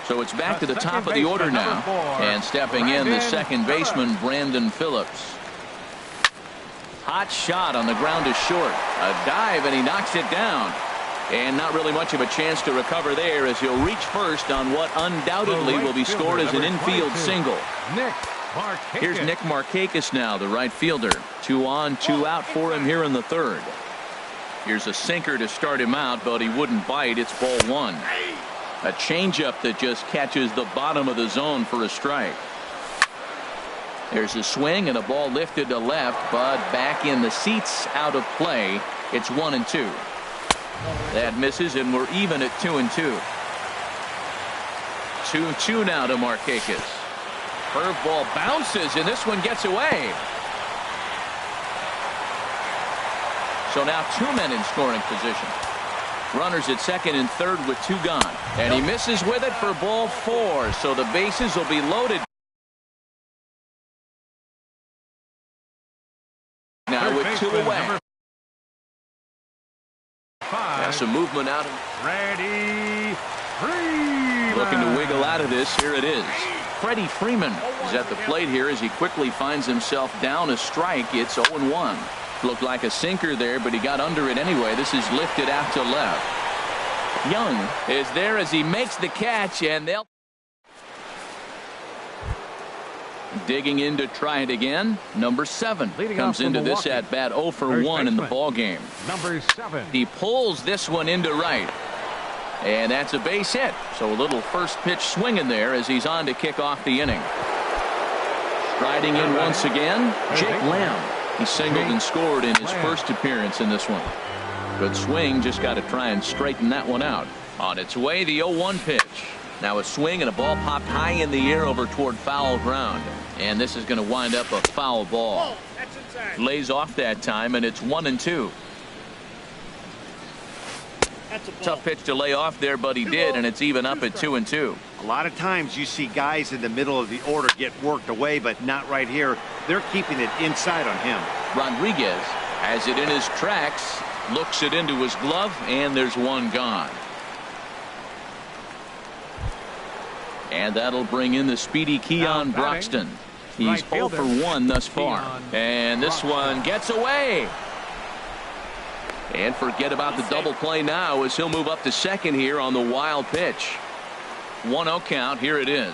So it's back to the top of the order now, and stepping in the second baseman, Brandon Phillips. Hot shot on the ground to short. A dive, and he knocks it down. And not really much of a chance to recover there as he'll reach first on what undoubtedly will be scored as an infield single. Here's Nick Markakis now, the right fielder. 2 on, 2 out for him here in the third. Here's a sinker to start him out, but he wouldn't bite. It's ball 1. A changeup that just catches the bottom of the zone for a strike. There's a swing and a ball lifted to left, but back in the seats, out of play. It's 1-2. That misses, and we're even at 2-2. 2-2 now to Markakis. Curveball bounces, and this one gets away. So now 2 men in scoring position. Runners at second and third with 2 gone. And he misses with it for ball 4. So the bases will be loaded now with 2 away. Some movement out. Freddie Freeman. Looking to wiggle out of this. Here it is. Freddie Freeman is at the plate here as he quickly finds himself down a strike. It's 0-1. Looked like a sinker there, but he got under it anyway. This is lifted out to left. Young is there as he makes the catch, and they'll digging in to try it again. Number 7 comes into this at bat 0 for 1 in the ball game. Number 7. He pulls this one into right, and that's a base hit. So a little first pitch swing in there as he's on to kick off the inning. Striding in once again, Jake Lamb. He singled and scored in his first appearance in this one. Good swing, just got to try and straighten that one out. On its way, the 0-1 pitch. Now a swing and a ball popped high in the air over toward foul ground. And this is going to wind up a foul ball. Lays off that time, and it's 1-2. Tough pitch to lay off there, but he did, and it's even up at 2-2. A lot of times you see guys in the middle of the order get worked away, but not right here. They're keeping it inside on him. Rodriguez has it in his tracks, looks it into his glove, and there's 1 gone. And that'll bring in the speedy Keon Broxton. He's 0 for 1 thus far. And this one gets away. And forget about the double play now as he'll move up to second here on the wild pitch. 1-0 count. Here it is.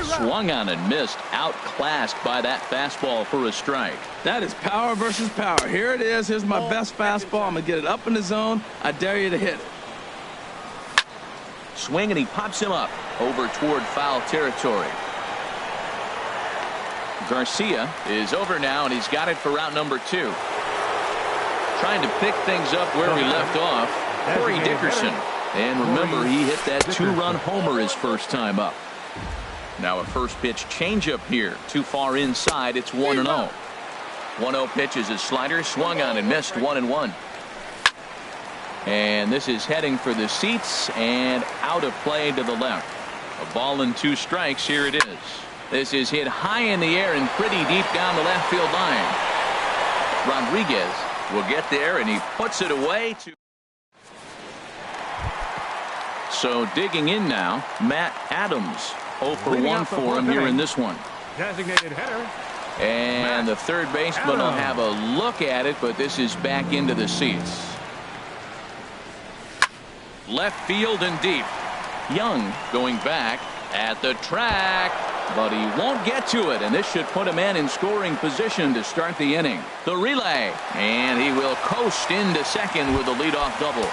Swung on and missed. Outclassed by that fastball for a strike. That is power versus power. Here it is. Here's my best fastball. I'm going to get it up in the zone. I dare you to hit it. Swing, and he pops him up over toward foul territory. Garcia is over now, and he's got it for route number 2. Trying to pick things up where he left off. Corey Dickerson. And remember, he hit that 2-run homer his first time up. Now a first pitch changeup here. Too far inside. It's 1-0. 1-0 pitch is a slider. Swung on and missed. 1-1. And this is heading for the seats and out of play to the left. A ball and 2 strikes. Here it is. This is hit high in the air and pretty deep down the left field line. Rodriguez will get there, and he puts it away. So digging in now, Matt Adams. 0 for 1 for him here in this one. Designated hitter. And the third baseman will have a look at it, but this is back into the seats. Left field and deep. Young going back at the track, but he won't get to it, and this should put a man in scoring position to start the inning. The relay, and he will coast into second with a leadoff double.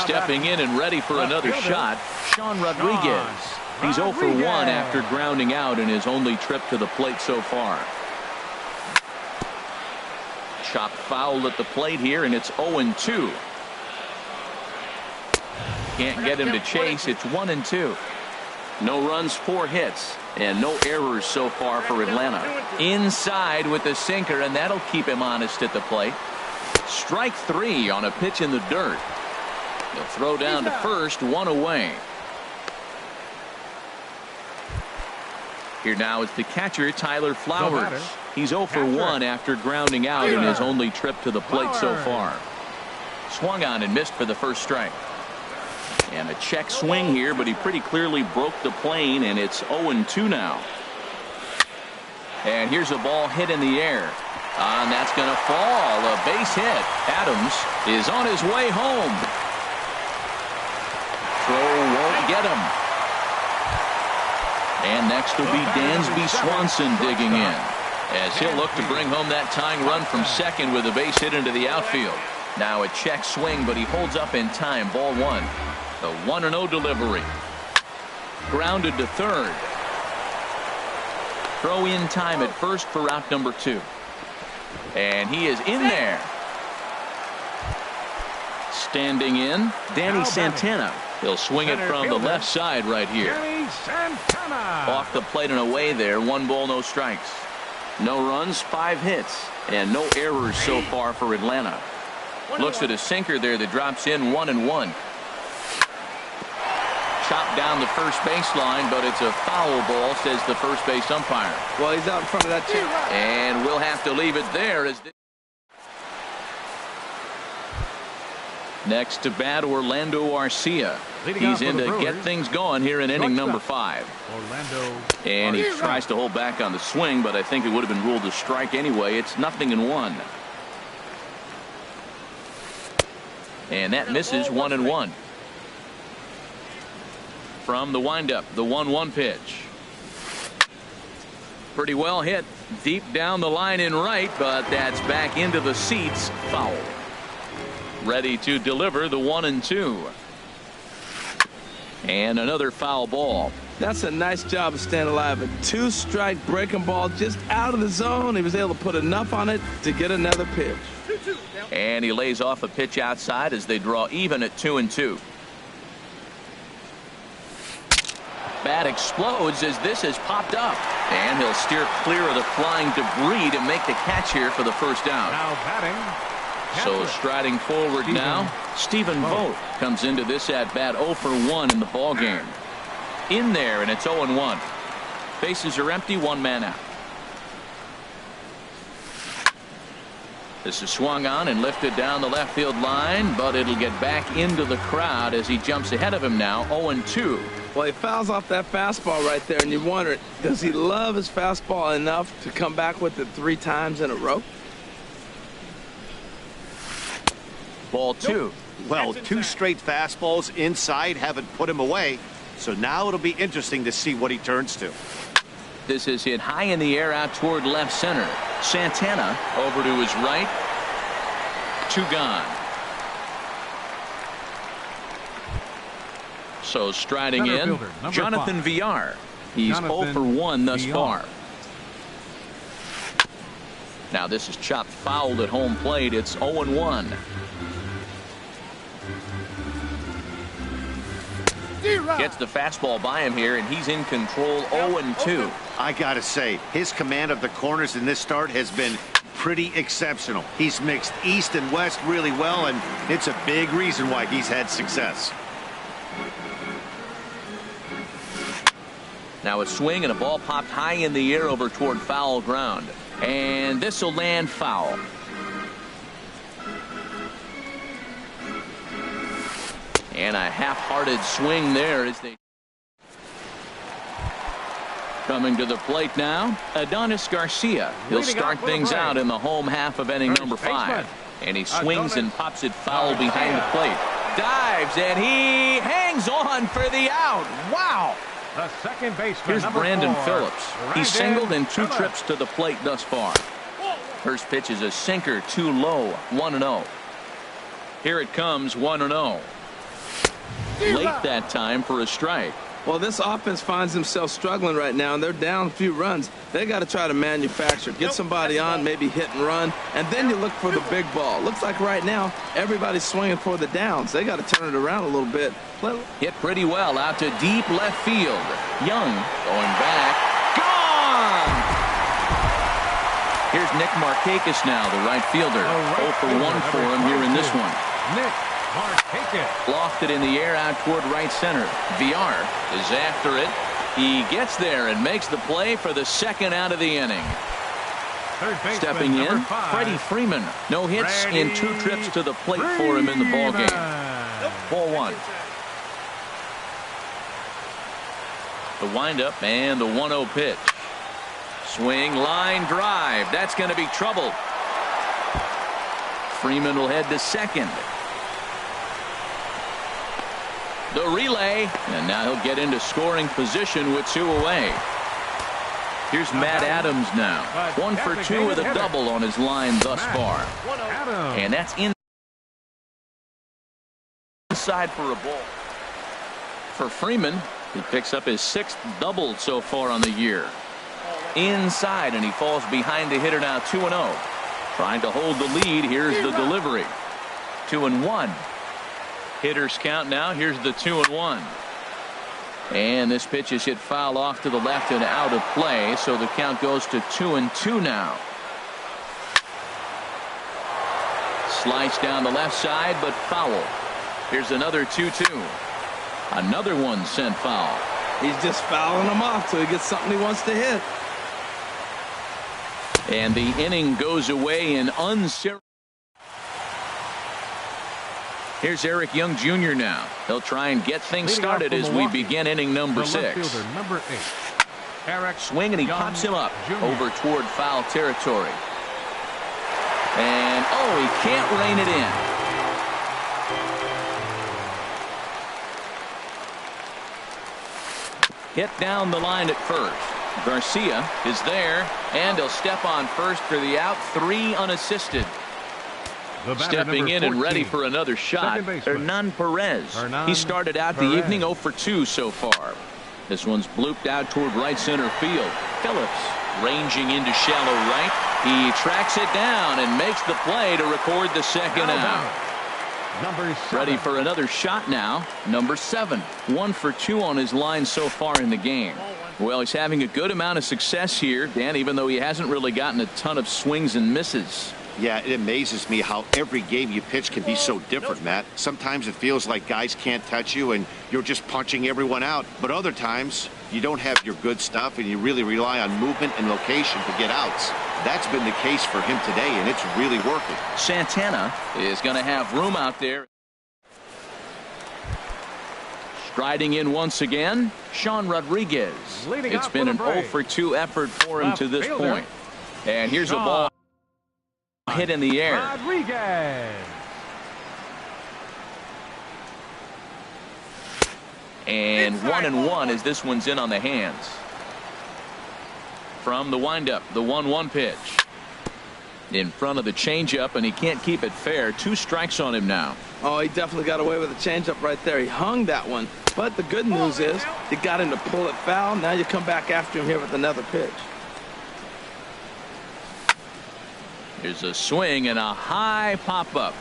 Stepping in and ready for another shot, Sean Rodriguez. He's 0 for 1 after grounding out in his only trip to the plate so far. Chopped foul at the plate here, and it's 0-2. Can't get him to chase. It's 1-2. No runs, 4 hits, and no errors so far for Atlanta. Inside with the sinker, and that'll keep him honest at the plate. Strike 3 on a pitch in the dirt. He'll throw down to first, 1 away. Here now is the catcher, Tyler Flowers. He's 0 for 1 after grounding out in his only trip to the plate so far. Swung on and missed for the first strike. And a check swing here, but he pretty clearly broke the plane, and it's 0-2 now. And here's a ball hit in the air. And that's going to fall. A base hit. Adams is on his way home. Throw won't get him. And next will be Dansby Swanson digging in, as he'll look to bring home that tying run from second with a base hit into the outfield. Now a check swing, but he holds up in time. Ball one. The 1-0 delivery. Grounded to third. Throw in time at first for route number 2. And he is in there. Standing in, Danny Santana. He'll swing it from the left side right here. Off the plate and away there. 1 ball, no strikes. No runs, 5 hits, and no errors so far for Atlanta. Looks at a sinker there that drops in 1-1. Chopped down the first baseline, but it's a foul ball, says the first base umpire. Well, he's out in front of that chair. And we'll have to leave it there. As next to bat, Orlando Arcia. He's in to get things going here in inning number 5. And he tries to hold back on the swing, but I think it would have been ruled a strike anyway. It's 0-1. And that misses 1-1. From the windup, the 1-1 pitch. Pretty well hit deep down the line in right, but that's back into the seats. Foul. Ready to deliver the 1-2. And another foul ball. That's a nice job of staying alive. A 2-strike breaking ball just out of the zone. He was able to put enough on it to get another pitch. And he lays off a pitch outside as they draw even at 2-2. Bat explodes as this has popped up. And he'll steer clear of the flying debris to make the catch here for the first down. Now batting. So striding forward now, Stephen Vogt comes into this at bat 0 for 1 in the ball game. In there, and it's 0-1. Bases are empty, 1 man out. This is swung on and lifted down the left field line, but it'll get back into the crowd as he jumps ahead of him now. 0-2. Well, he fouls off that fastball right there, and you wonder, does he love his fastball enough to come back with it 3 times in a row? Ball 2. Well, 2 straight fastballs inside haven't put him away. So now it'll be interesting to see what he turns to. This is hit high in the air out toward left center. Santana over to his right. 2 gone. So striding in, Jonathan Villar. He's 0 for 1 thus far. Now this is chopped fouled at home plate. It's 0-1. Gets the fastball by him here, and he's in control. 0-2. I gotta say, his command of the corners in this start has been pretty exceptional. He's mixed east and west really well, and it's a big reason why he's had success. Now a swing and a ball popped high in the air over toward foul ground, and this will land foul. And a half-hearted swing there as they coming to the plate now. Adonis Garcia. He'll start things out in the home half of inning number 5. And he swings and pops it foul behind the plate. Dives and he hangs on for the out. Wow. The second baseman. Here's Brandon 4, Phillips. He singled in 2 trips to the plate thus far. First pitch is a sinker, too low. 1-0. Here it comes, 1-0. Late that time for a strike. Well, this offense finds themselves struggling right now, and they're down a few runs. They got to try to manufacture, get somebody on, maybe hit and run, and then you look for the big ball. Looks like right now everybody's swinging for the downs. They got to turn it around a little bit. Hit pretty well out to deep left field. Young going back. Gone! Here's Nick Markakis now, the right fielder. 0 for 1 for him here in this one. Nick Markakis. Lofted in the air out toward right center. Villar is after it. He gets there and makes the play for the second out of the inning. Stepping in, Freddie Freeman. No hits in 2 trips to the plate for him in the ballgame. Ball 1. The windup and the 1-0 pitch. Swing, line drive. That's going to be trouble. Freeman will head to second. The relay, and now he'll get into scoring position with 2 away. Here's Matt Adams now. 1 for 2 with a double on his line thus far. And that's inside for a ball. For Freeman, he picks up his 6th double so far on the year. Inside, and he falls behind the hitter now 2-0. Trying to hold the lead. Here's the delivery. 2-1. Hitters count now. Here's the 2-1. And this pitch is hit foul off to the left and out of play. So the count goes to 2-2 now. Slice down the left side, but foul. Here's another 2-2. Another one sent foul. He's just fouling them off till he gets something he wants to hit. And the inning goes away in uncertain. Here's Eric Young Jr. now. He'll try and get things started as we begin inning number 6. Number 8. Eric Swing, and he pops him up over toward foul territory. And oh, he can't rein it in. Hit down the line at first. Garcia is there, and he'll step on first for the out. 3 unassisted. Stepping in and ready for another shot, Hernan Perez. He started out the evening 0 for 2 so far. This one's blooped out toward right center field. Phillips ranging into shallow right. He tracks it down and makes the play to record the second out. Ready for another shot now. Number 7. 1 for 2 on his line so far in the game. Well, he's having a good amount of success here, Dan, even though he hasn't really gotten a ton of swings and misses. Yeah, it amazes me how every game you pitch can be so different, Matt. Sometimes it feels like guys can't touch you and you're just punching everyone out. But other times you don't have your good stuff and you really rely on movement and location to get outs. That's been the case for him today, and it's really working. Santana is going to have room out there. Striding in once again, Sean Rodriguez. It's been an 0 for 2 effort for him to this point. And here's a ball hit in the air. Rodriguez. And 1-1 as this one's in on the hands. From the windup, the 1-1 pitch. In front of the changeup, and he can't keep it fair. 2 strikes on him now. Oh, he definitely got away with a changeup right there. He hung that one. But the good news is he got him to pull it foul. Now you come back after him here with another pitch. Here's a swing and a high pop-up.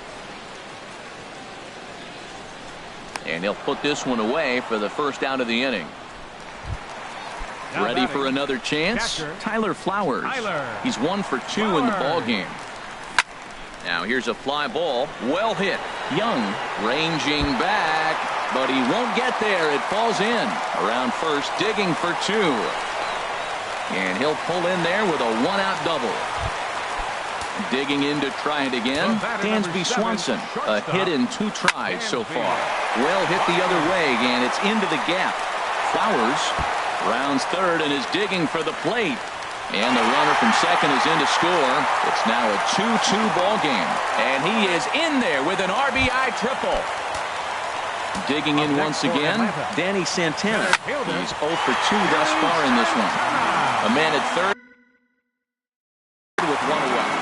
And he'll put this one away for the first out of the inning. Ready for another chance? Tyler Flowers. He's 1 for 2 in the ball game. Now here's a fly ball. Well hit. Young ranging back, but he won't get there. It falls in. Around first, digging for 2. And he'll pull in there with a 1-out double. Digging in to try it again. Dansby Swanson. A hit in 2 tries so far. Well hit the other way, and it's into the gap. Flowers rounds third and is digging for the plate. And the runner from second is in to score. It's now a 2-2 ball game. And he is in there with an RBI triple. Digging in once again, Danny Santana. He's 0 for 2 thus far in this one. A man at third with 1 away.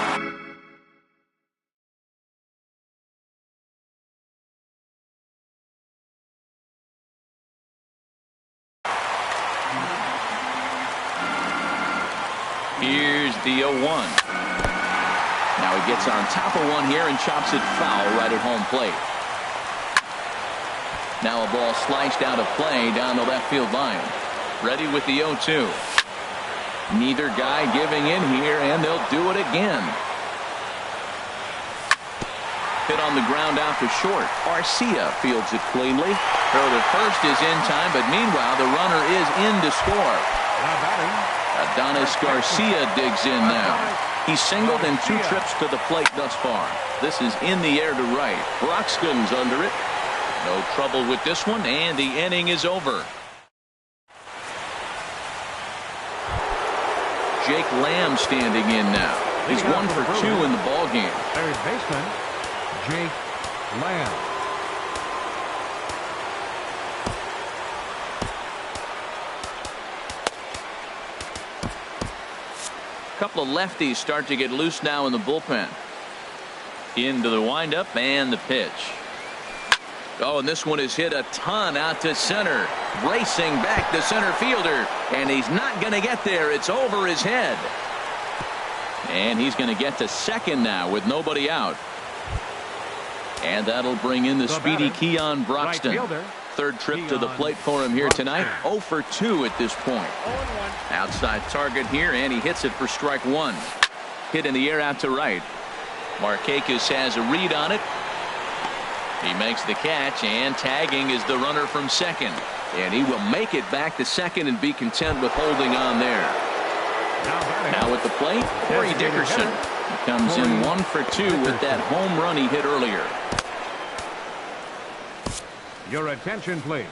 Here's the 0-1. Now he gets on top of one here and chops it foul right at home plate. Now a ball sliced out of play down the left field line. Ready with the 0-2. Neither guy giving in here, and they'll do it again. Hit on the ground out to short. Garcia fields it cleanly. Throw to first is in time, but meanwhile the runner is in to score. Adonis Garcia digs in now. He's singled in 2 trips to the plate thus far. This is in the air to right. Broxton's under it. No trouble with this one, and the inning is over. Jake Lamb standing in now. He's 1 for 2 in the ball game. Third baseman, Jake Lamb. A couple of lefties start to get loose now in the bullpen. Into the windup and the pitch. Oh, and this one is hit a ton out to center. Racing back the center fielder. And he's not going to get there. It's over his head. And he's going to get to second now with nobody out. And that'll bring in the speedy Keon Broxton. Third trip to the plate for him here tonight. 0 for 2 at this point. Outside target here, and he hits it for strike one. Hit in the air out to right. Markakis has a read on it. He makes the catch, and tagging is the runner from second. And he will make it back to second and be content with holding on there. Now at the plate, Corey Dickerson. He comes in 1 for 2 with that home run he hit earlier. Your attention, please.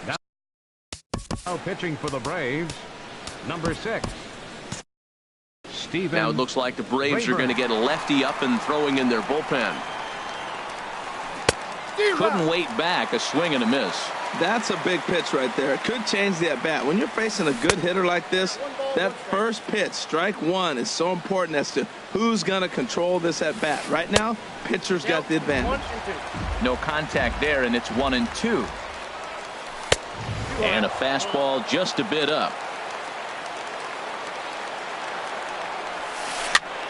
Now pitching for the Braves, number 6. Now it looks like the Braves are going to get a lefty up and throwing in their bullpen. Couldn't wait back. A swing and a miss. That's a big pitch right there. It could change the at-bat. When you're facing a good hitter like this, that first pitch, strike one, is so important as to who's going to control this at-bat. Right now, pitcher's got the advantage. No contact there, and it's 1-2. And a fastball just a bit up.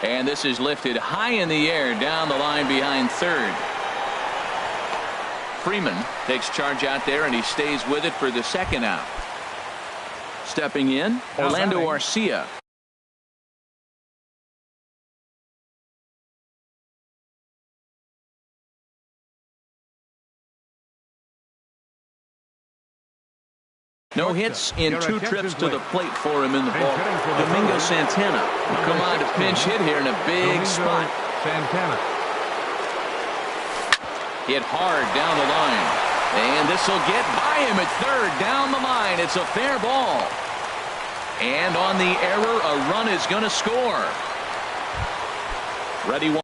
And this is lifted high in the air down the line behind third. Freeman takes charge out there, and he stays with it for the second out. Stepping in, Orlando Arcia. No hits in 2 trips to the plate for him in the ball. Domingo Santana will come on to pinch hit here in a big spot. Santana. Hit hard down the line. And this will get by him at third down the line. It's a fair ball. And on the error, a run is going to score. Ready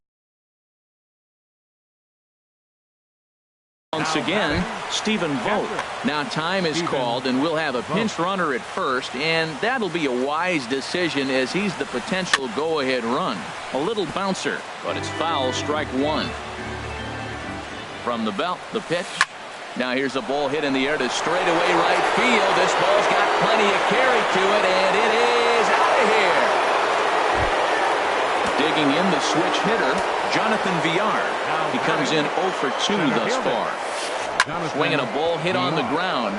once again, Stephen Vogt. Now time is called, and we'll have a pinch runner at first, and that'll be a wise decision as he's the potential go-ahead run. A little bouncer, but it's foul, strike one. From the belt, the pitch. Now here's a ball hit in the air to straightaway right field. This ball's got plenty of carry to it, and it is out of here. Digging in the switch hitter, Jonathan Villar. He comes in 0 for 2 thus far. Swinging a ball hit on the ground.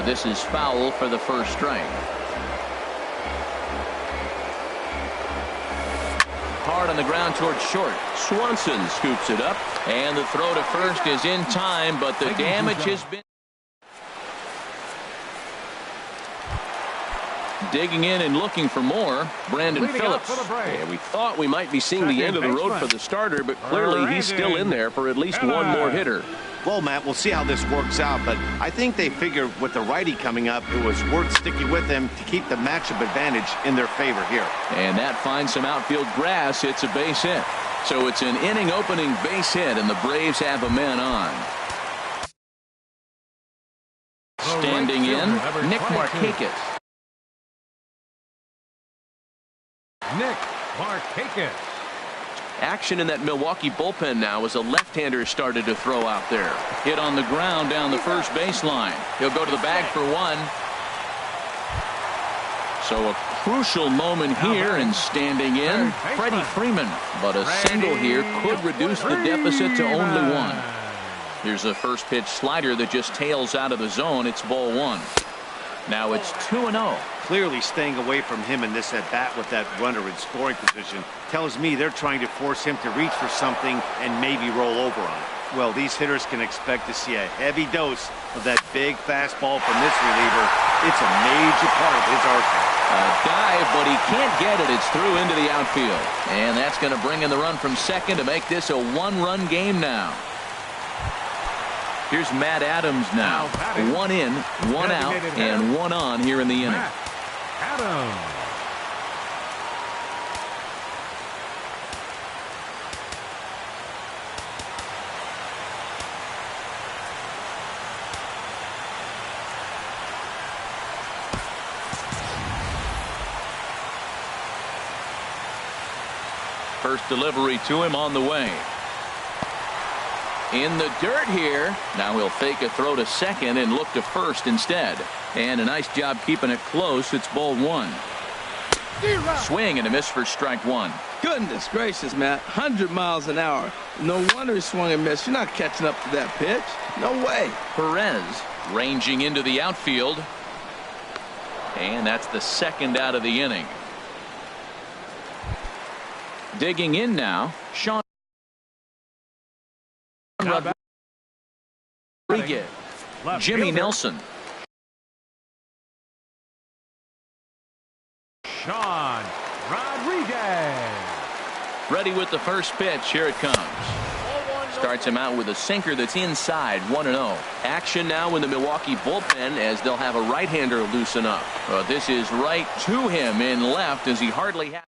This is foul for the first strike. Hard on the ground towards short. Swanson scoops it up, and the throw to first is in time, but the damage has been. Digging in and looking for more, Brandon Phillips. Yeah, we thought we might be seeing the end of the road for the starter, but clearly he's still in there for at least one more hitter. Well, Matt, we'll see how this works out, but I think they figured with the righty coming up, it was worth sticking with him to keep the matchup advantage in their favor here. And that finds some outfield grass. It's a base hit. So it's an inning opening base hit, and the Braves have a man on. Standing in, Nick Markakis. Nick Markakis. Action in that Milwaukee bullpen now as a left-hander started to throw out there. Hit on the ground down the first baseline. He'll go to the bag for one. So a crucial moment here, and standing in, Freddie Freeman. But a single here could reduce the deficit to only one. Here's a first pitch slider that just tails out of the zone. It's ball one. Now it's 2-0. Clearly staying away from him in this at-bat with that runner in scoring position tells me they're trying to force him to reach for something and maybe roll over on it. Well, these hitters can expect to see a heavy dose of that big fastball from this reliever. It's a major part of his arsenal. A dive, but he can't get it. It's through into the outfield. And that's going to bring in the run from second to make this a one-run game now. Here's Matt Adams now. 1 in, 1 out, and 1 on here in the inning. Adams. First delivery to him on the way. In the dirt here. Now he'll fake a throw to second and look to first instead. And a nice job keeping it close. It's ball one. Swing and a miss for strike one. Goodness gracious, Matt. 100 miles an hour. No wonder he swung and missed. You're not catching up to that pitch. No way. Perez ranging into the outfield. And that's the second out of the inning. Digging in now, Sean Rodriguez. Jimmy Nelson. Sean Rodriguez. Ready with the first pitch. Here it comes. Starts him out with a sinker that's inside, 1-0. Action now in the Milwaukee bullpen as they'll have a right-hander loosen up. This is right to him in left as he hardly has.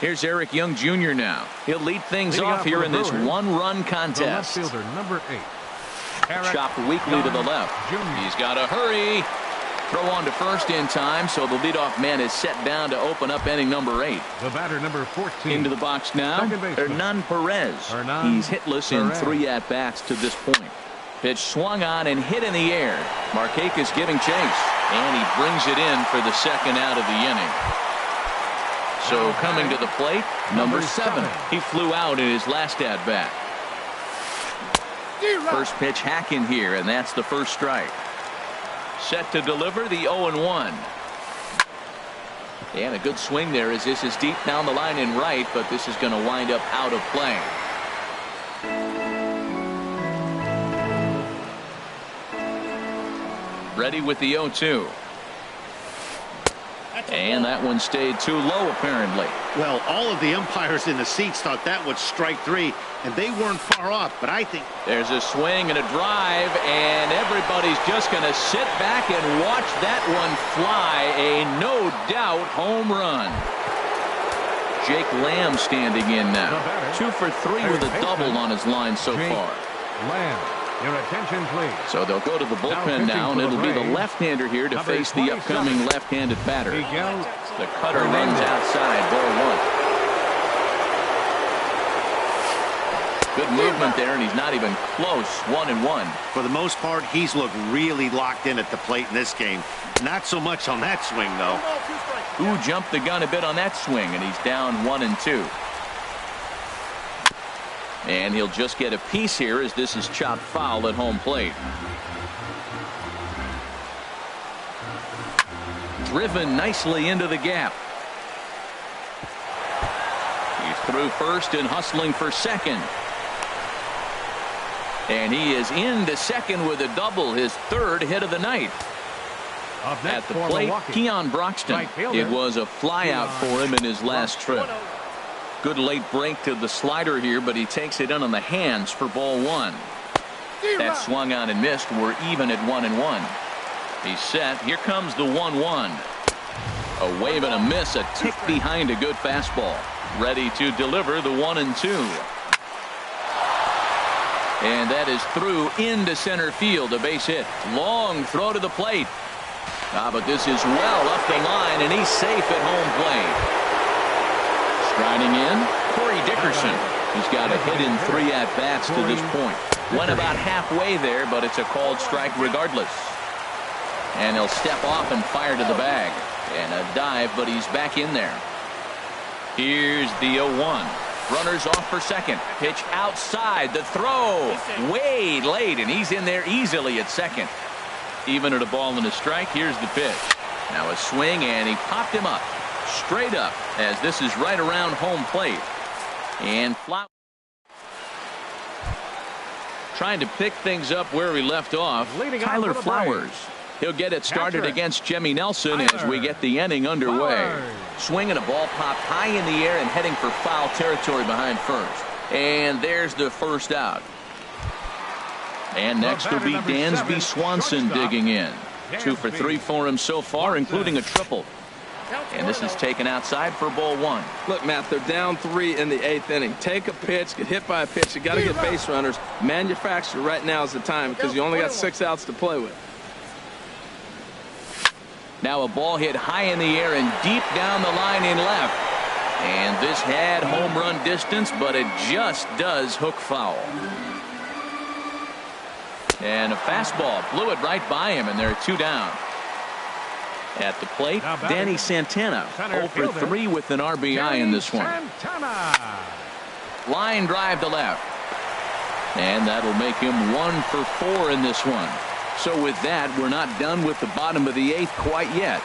Here's Eric Young Jr. now. He'll lead things off here in this one-run contest. The left fielder, number 8. Chopped weakly to the left. He's got to hurry. Throw on to first in time, so the leadoff man is set down to open up inning number 8. The batter, number 14. Into the box now, Hernan Perez. He's hitless in 3 at-bats to this point. Pitch swung on and hit in the air. Markakis giving chase, and he brings it in for the second out of the inning. So coming to the plate, number 7. He flew out in his last at-bat. First pitch hacking here, and that's the first strike. Set to deliver the 0-1. And a good swing there as this is deep down the line in right, but this is going to wind up out of play. Ready with the 0-2. And that one stayed too low, apparently. Well, all of the umpires in the seats thought that was strike 3, and they weren't far off, but I think there's a swing and a drive, and everybody's just going to sit back and watch that one fly. A no-doubt home run. Jake Lamb standing in now. 2 for 3 with a double on his line so far. Lamb. Your attention, please. So they'll go to the bullpen now, and it'll be the left-hander here to face the upcoming left-handed batter. The cutter runs outside, ball 1. Good movement there, and he's not even close. 1-1. for the most part, he's looked really locked in at the plate in this game. Not so much on that swing, though. Who jumped the gun a bit on that swing, and he's down 1-2. And he'll just get a piece here as this is chopped foul at home plate. Driven nicely into the gap. He's through first and hustling for second. And he is into second with a double, his third hit of the night. At the plate, Keon Broxton. It was a flyout for him in his last trip. Good late break to the slider here, but he takes it in on the hands for ball 1. That swung on and missed. We're even at 1-1. He's set. Here comes the 1-1. A wave and a miss, a tick behind a good fastball. Ready to deliver the 1-2. And that is through into center field. A base hit. Long throw to the plate. But this is well up the line, and he's safe at home plate. Striding in, Corey Dickerson. He's got a hit in 3 at-bats to this point. Went about halfway there, but it's a called strike regardless. And he'll step off and fire to the bag. And a dive, but he's back in there. Here's the 0-1. Runners off for second. Pitch outside. The throw way late, and he's in there easily at second. Even at a ball and a strike, here's the pitch. Now a swing, and he popped him up. Straight up, as this is right around home plate. And trying to pick things up where we left off. Tyler Flowers. He'll get it started against Jimmy Nelson as we get the inning underway. Swinging a ball popped high in the air and heading for foul territory behind first. And there's the first out. And next will be Dansby Swanson digging in. 2 for 3 for him so far, including a triple. And this is taken outside for ball 1. Look, Matt, they're down 3 in the 8th inning. Take a pitch, get hit by a pitch. You got to get base runners. Manufacture right now is the time because you only got 6 outs to play with. Now a ball hit high in the air and deep down the line in left. And this had home run distance, but it just does hook foul. And a fastball blew it right by him, and there are 2 down. At the plate, Danny Santana, 0 for 3 with an RBI in this one. Line drive to left. And that'll make him 1 for 4 in this one. So with that, we're not done with the bottom of the 8th quite yet.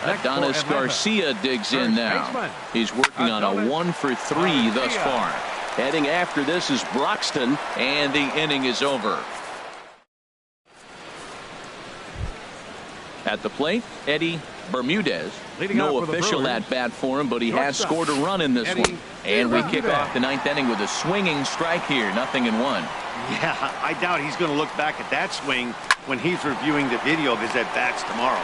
Adonis Garcia digs in now. He's working on a 1 for 3 thus far. Heading after this is Broxton. And the inning is over. At the plate, Eddie Bermudez. No official at bat for him, but he has scored a run in this one. And we kick off the 9th inning with a swinging strike here, 0-1. Yeah, I doubt he's going to look back at that swing when he's reviewing the video of his at-bats tomorrow.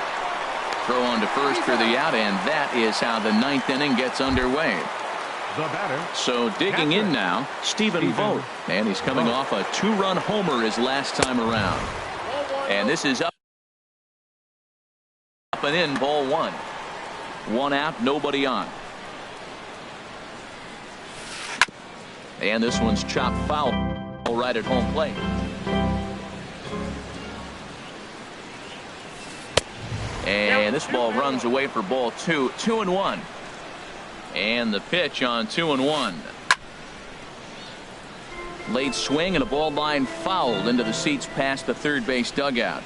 Throw on to first for the out, and that is how the 9th inning gets underway. So digging in now, Stephen Vogt, and he's coming off a 2-run homer his last time around. And this is up and in, ball 1. 1 out, nobody on. And this one's chopped foul right at home plate. And this ball runs away for ball 2. 2-1. And the pitch on 2-1. Late swing and a ball line fouled into the seats past the third base dugout.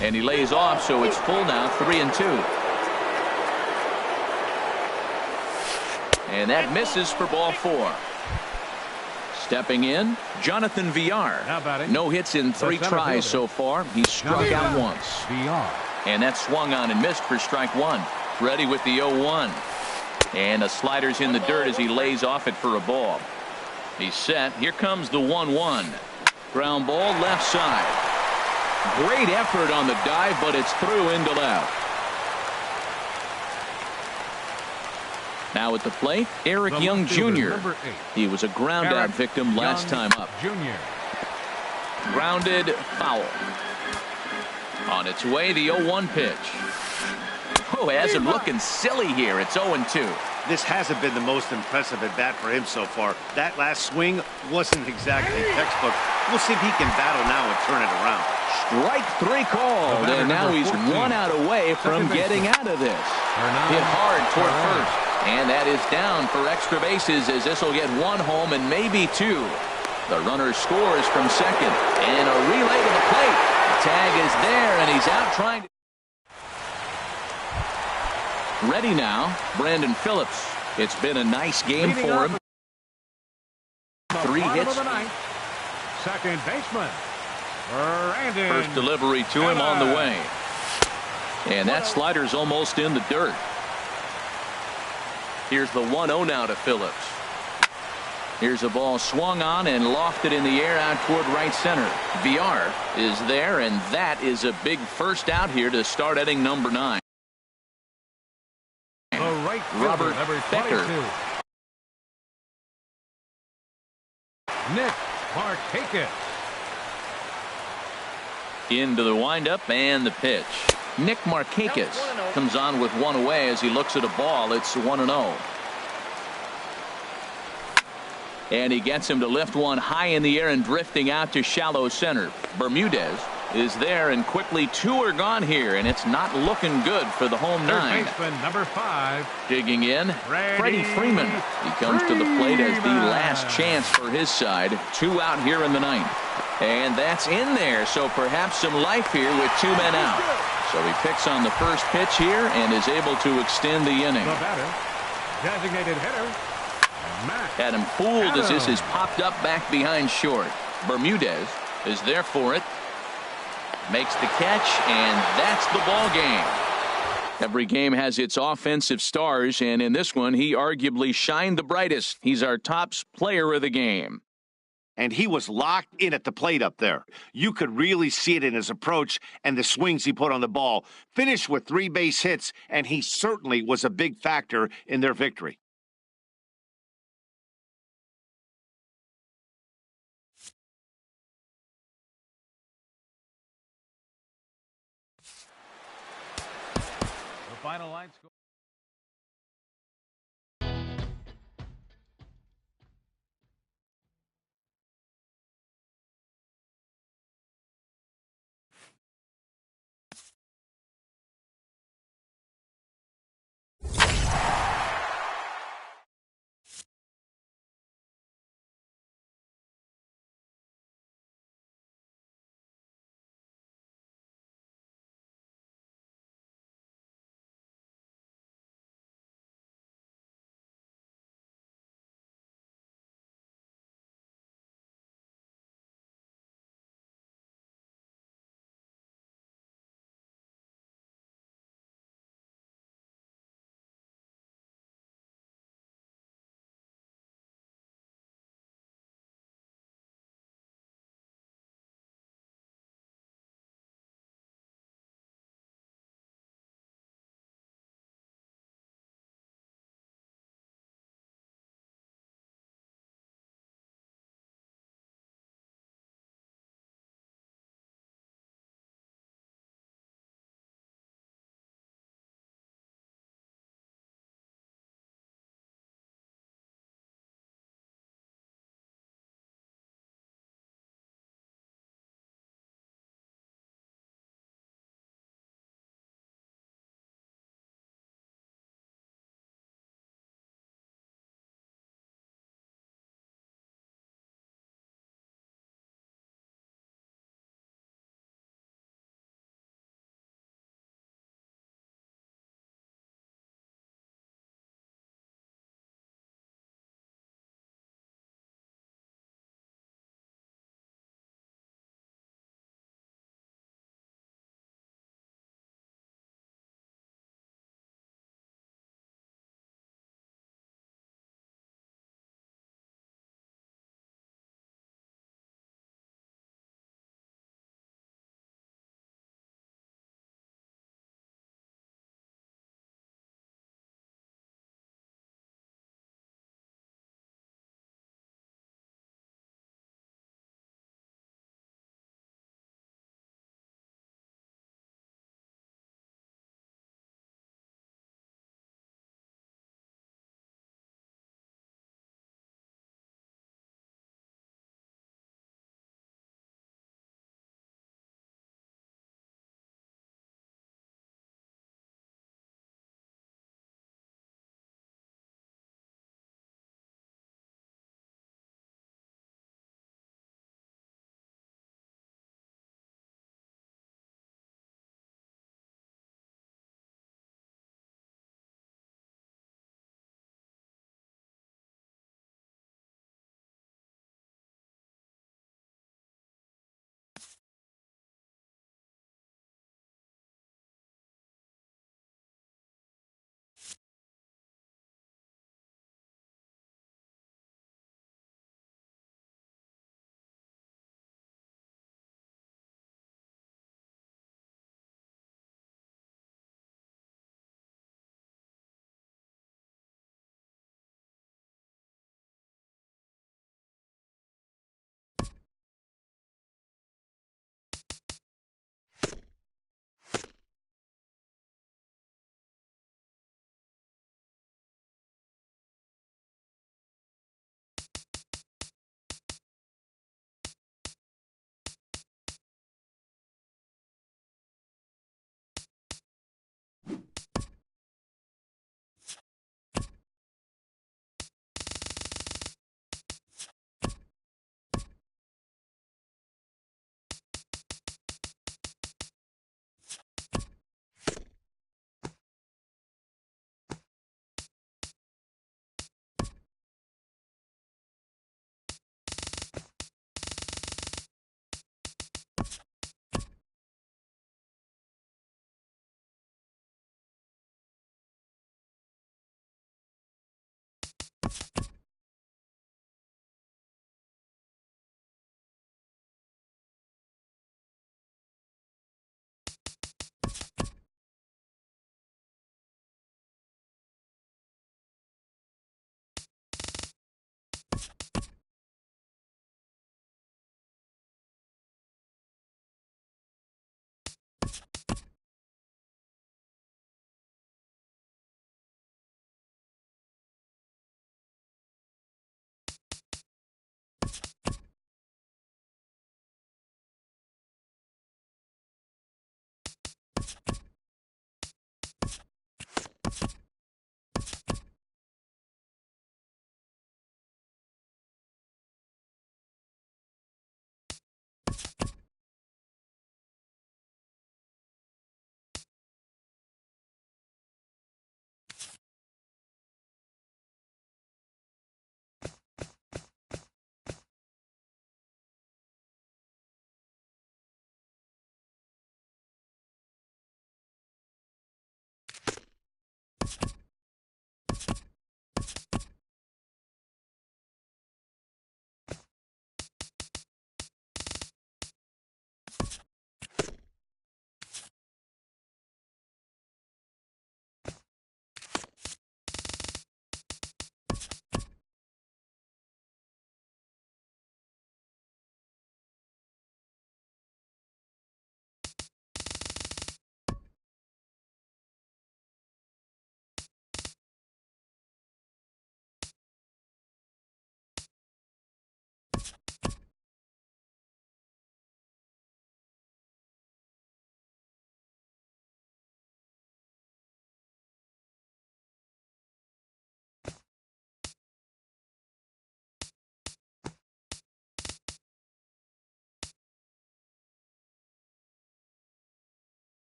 And he lays off, so it's full now, 3-2. And that misses for ball 4. Stepping in, Jonathan Villar. No hits in 3 tries so far. He's struck out once. And that swung on and missed for strike 1. Ready with the 0-1. And a slider's in the dirt as he lays off it for a ball. He's set. Here comes the 1-1. Ground ball left side. Great effort on the dive, but it's through into left. Now at the plate, Eric Young Jr. He was a ground out victim last time up. Grounded foul. On its way, the 0-1 pitch. Oh, has him looking silly here. It's 0-2. This hasn't been the most impressive at bat for him so far. That last swing wasn't exactly textbook. We'll see if he can battle now and turn it around. Strike 3 called, and now he's 1 out away from getting out of this. Hit hard toward first, and that is down for extra bases as this will get 1 home and maybe 2. The runner scores from second, and a relay to the plate. The tag is there, and he's out trying to. Ready now, Brandon Phillips. It's been a nice game for him. 3 hits. Second baseman. First delivery to him on the way. And that slider's almost in the dirt. Here's the 1-0 now to Phillips. Here's a ball swung on and lofted in the air out toward right center. Villar is there, and that is a big first out here to start inning number 9. Robert Becker. Nick Markakis. Into the windup and the pitch. Nick Markakis comes on with 1 away as he looks at a ball. It's 1-0. And he gets him to lift one high in the air and drifting out to shallow center. Bermudez is there, and quickly 2 are gone here, and it's not looking good for the home 9. Number 5. Digging in, Freddie Freeman. He comes to the plate as the last chance for his side. 2 out here in the 9th. And that's in there, so perhaps some life here with 2 men out. So he picks on the first pitch here and is able to extend the inning. The batter, designated hitter, Had him fooled as this is popped up back behind short. Bermudez is there for it. Makes the catch, and that's the ball game. Every game has its offensive stars, and in this one, he arguably shined the brightest. He's our top player of the game. And he was locked in at the plate up there. You could really see it in his approach and the swings he put on the ball. Finished with 3 base hits, and he certainly was a big factor in their victory. final line score.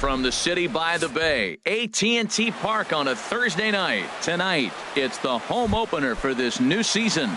from the city by the bay, AT&T Park on a Thursday night. Tonight, it's the home opener for this new season.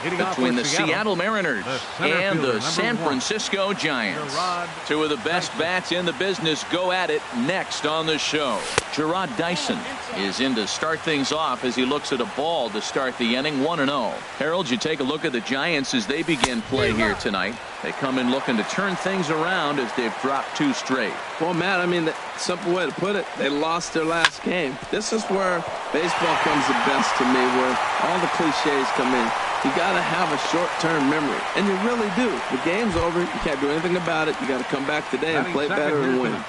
Between the Seattle Mariners and the San Francisco Giants. Two of the best bats in the business go at it next on the show. Gerard Dyson is in to start things off as he looks at a ball to start the inning, 1-0. Harold, you take a look at the Giants as they begin play here tonight. They come in looking to turn things around as they've dropped 2 straight. Well, Matt, I mean, the simple way to put it, they lost their last game. This is where baseball comes the best to me, where all the cliches come in. You got to have a short-term memory, and you really do. The game's over. You can't do anything about it. You got to come back today and play better and win.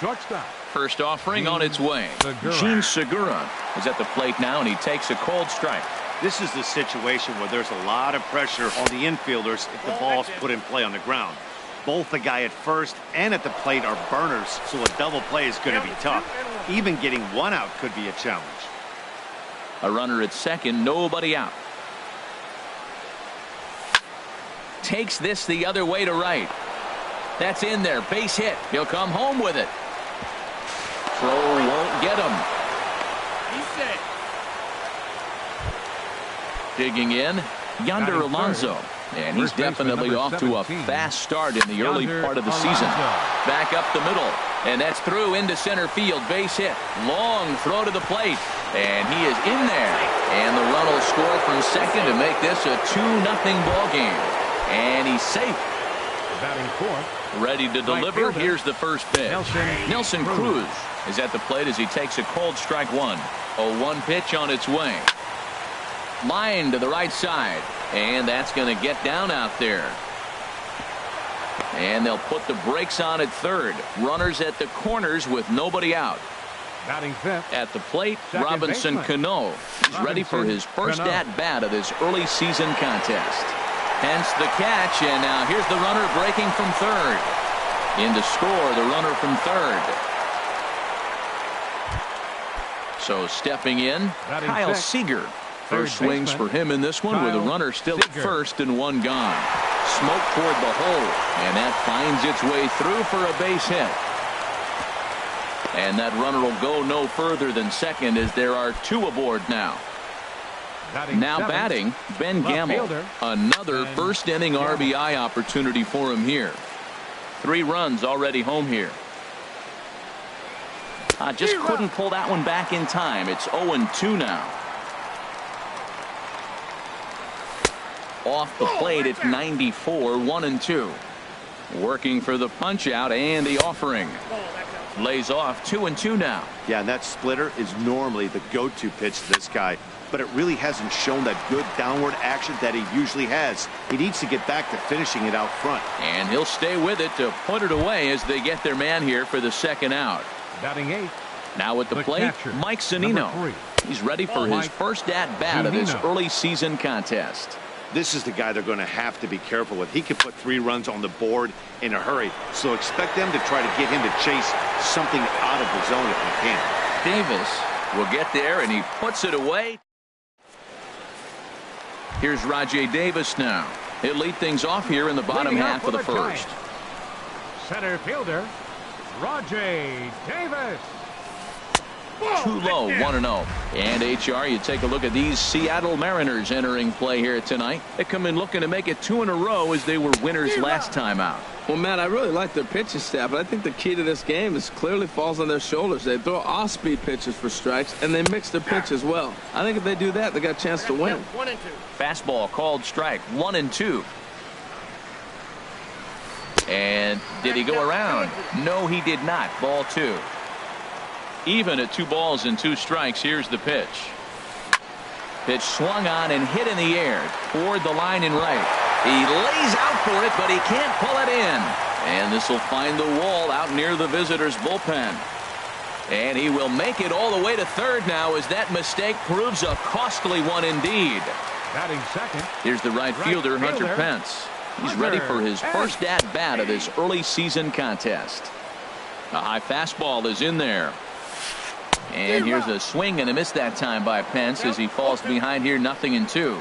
Shortstop. First offering on its way. Gene Segura is at the plate now, and he takes a cold strike. This is the situation where there's a lot of pressure on the infielders if the ball's put in play on the ground. Both the guy at first and at the plate are burners, so a double play is going to be tough. Even getting one out could be a challenge. A runner at second, nobody out. Takes this the other way to right. That's in there. Base hit. He'll come home with it. Throw won't get him. He's set. Digging in, Yonder Alonso. And he's definitely off to a fast start in the early part of the season. Back up the middle. And that's through into center field. Base hit. Long throw to the plate. And he is in there. And the run will score from second to make this a 2-0 ball game. And he's safe. Batting fourth. Ready to deliver. Here's the first pitch. Nelson Cruz is at the plate as he takes a cold strike 1. 0-1 pitch on its way. Line to the right side. And that's going to get down out there. And they'll put the brakes on at third. Runners at the corners with nobody out. Batting fifth. At the plate, Robinson Cano. He's ready for his first at-bat of this early season contest. Hence the catch, and now here's the runner breaking from third. In to score, the runner from third. So stepping in, Kyle Seager. First swings for him in this one with a runner still at first and 1 gone. Smoke toward the hole, and that finds its way through for a base hit. And that runner will go no further than second as there are 2 aboard now. Now batting, Ben Gamble. Another first inning RBI opportunity for him here. 3 runs already home here. Just couldn't pull that one back in time. It's 0-2 now. Off the plate at 94, 1-2. Working for the punch out and the offering. Lays off 2-2 now. Yeah, and that splitter is normally the go-to pitch to this guy. But it really hasn't shown that good downward action that he usually has. He needs to get back to finishing it out front. And he'll stay with it to put it away as they get their man here for the second out. Batting 8. Now at the plate, Mike Zunino. He's ready for his first at-bat of this early season contest. This is the guy they're going to have to be careful with. He can put 3 runs on the board in a hurry. So expect them to try to get him to chase something out of the zone if he can. Davis will get there, and he puts it away. Here's Rajay Davis now. He'll lead things off here in the bottom half of the first. Center fielder, Rajay Davis. Too low, 1-0. And HR, you take a look at these Seattle Mariners entering play here tonight. They come in looking to make it 2 in a row as they were winners last time out. Well, Matt, I really like their pitching staff, but I think the key to this game is clearly falls on their shoulders. They throw off-speed pitches for strikes, and they mix their pitch as well. I think if they do that, they got a chance to win. 1-2. Fastball called strike, 1-2. And did he go around? No, he did not. Ball 2. Even at 2 balls and 2 strikes, here's the pitch. Pitch swung on and hit in the air toward the line and right. He lays out for it, but he can't pull it in. And this will find the wall out near the visitors' bullpen. And he will make it all the way to third now as that mistake proves a costly one indeed. Batting second. Here's the right fielder, Hunter Pence. He's ready for his first at-bat of this early season contest. A high fastball is in there. And here's a swing and a miss that time by Pence as he falls behind here, 0-2.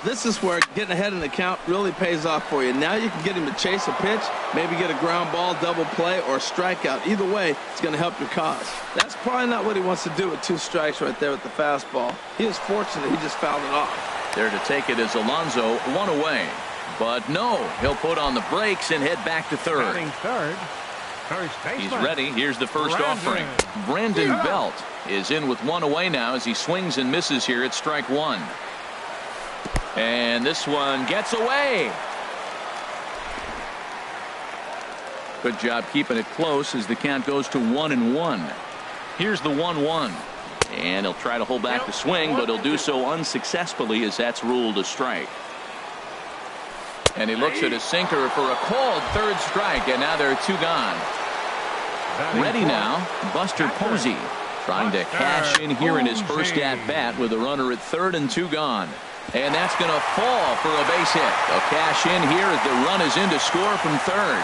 This is where getting ahead in the count really pays off for you. Now you can get him to chase a pitch, maybe get a ground ball, double play, or a strikeout. Either way, it's going to help your cause. That's probably not what he wants to do with 2 strikes right there with the fastball. He is fortunate he just fouled it off. There to take it is Alonso, 1 away. But no, he'll put on the brakes and head back to third. Batting third. First baseman. He's ready. Here's the first offering. Brandon Belt is in with 1 away now as he swings and misses here at strike 1. And this one gets away. Good job keeping it close as the count goes to 1-1. Here's the 1-1. And he'll try to hold back the swing, but he'll do so unsuccessfully as that's ruled a strike. And he looks at a sinker for a called third strike, and now there are 2 gone. Ready now, Buster Posey, trying to cash in here in his first at-bat with a runner at third and 2 gone. And that's going to fall for a base hit. They'll cash in here as the run is in to score from third.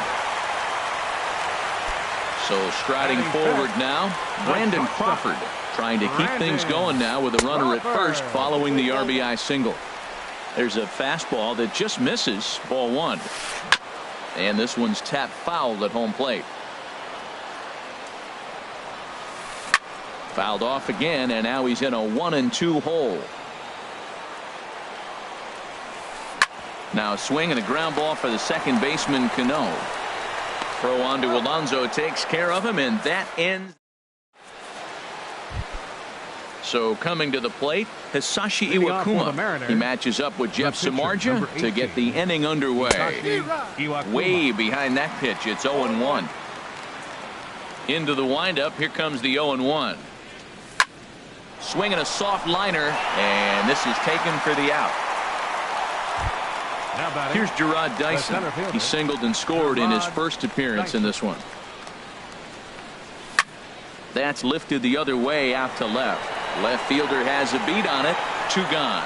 So striding forward now, Brandon Crawford, trying to keep things going now with a runner at first following the RBI single. There's a fastball that just misses, ball 1. And this one's tapped foul at home plate. Fouled off again, and now he's in a 1-2 hole. Now a swing and a ground ball for the second baseman, Cano. Throw on to Alonso takes care of him, and that ends. So coming to the plate, Hisashi Iwakuma. He matches up with Jeff Samardzija to get the inning underway. Way behind that pitch, it's 0-1. Into the windup, here comes the 0-1. Swinging a soft liner, and this is taken for the out. Here's Gerard Dyson. He singled and scored in his first appearance in this one. That's lifted the other way out to left. Left fielder has a beat on it. 2 gone.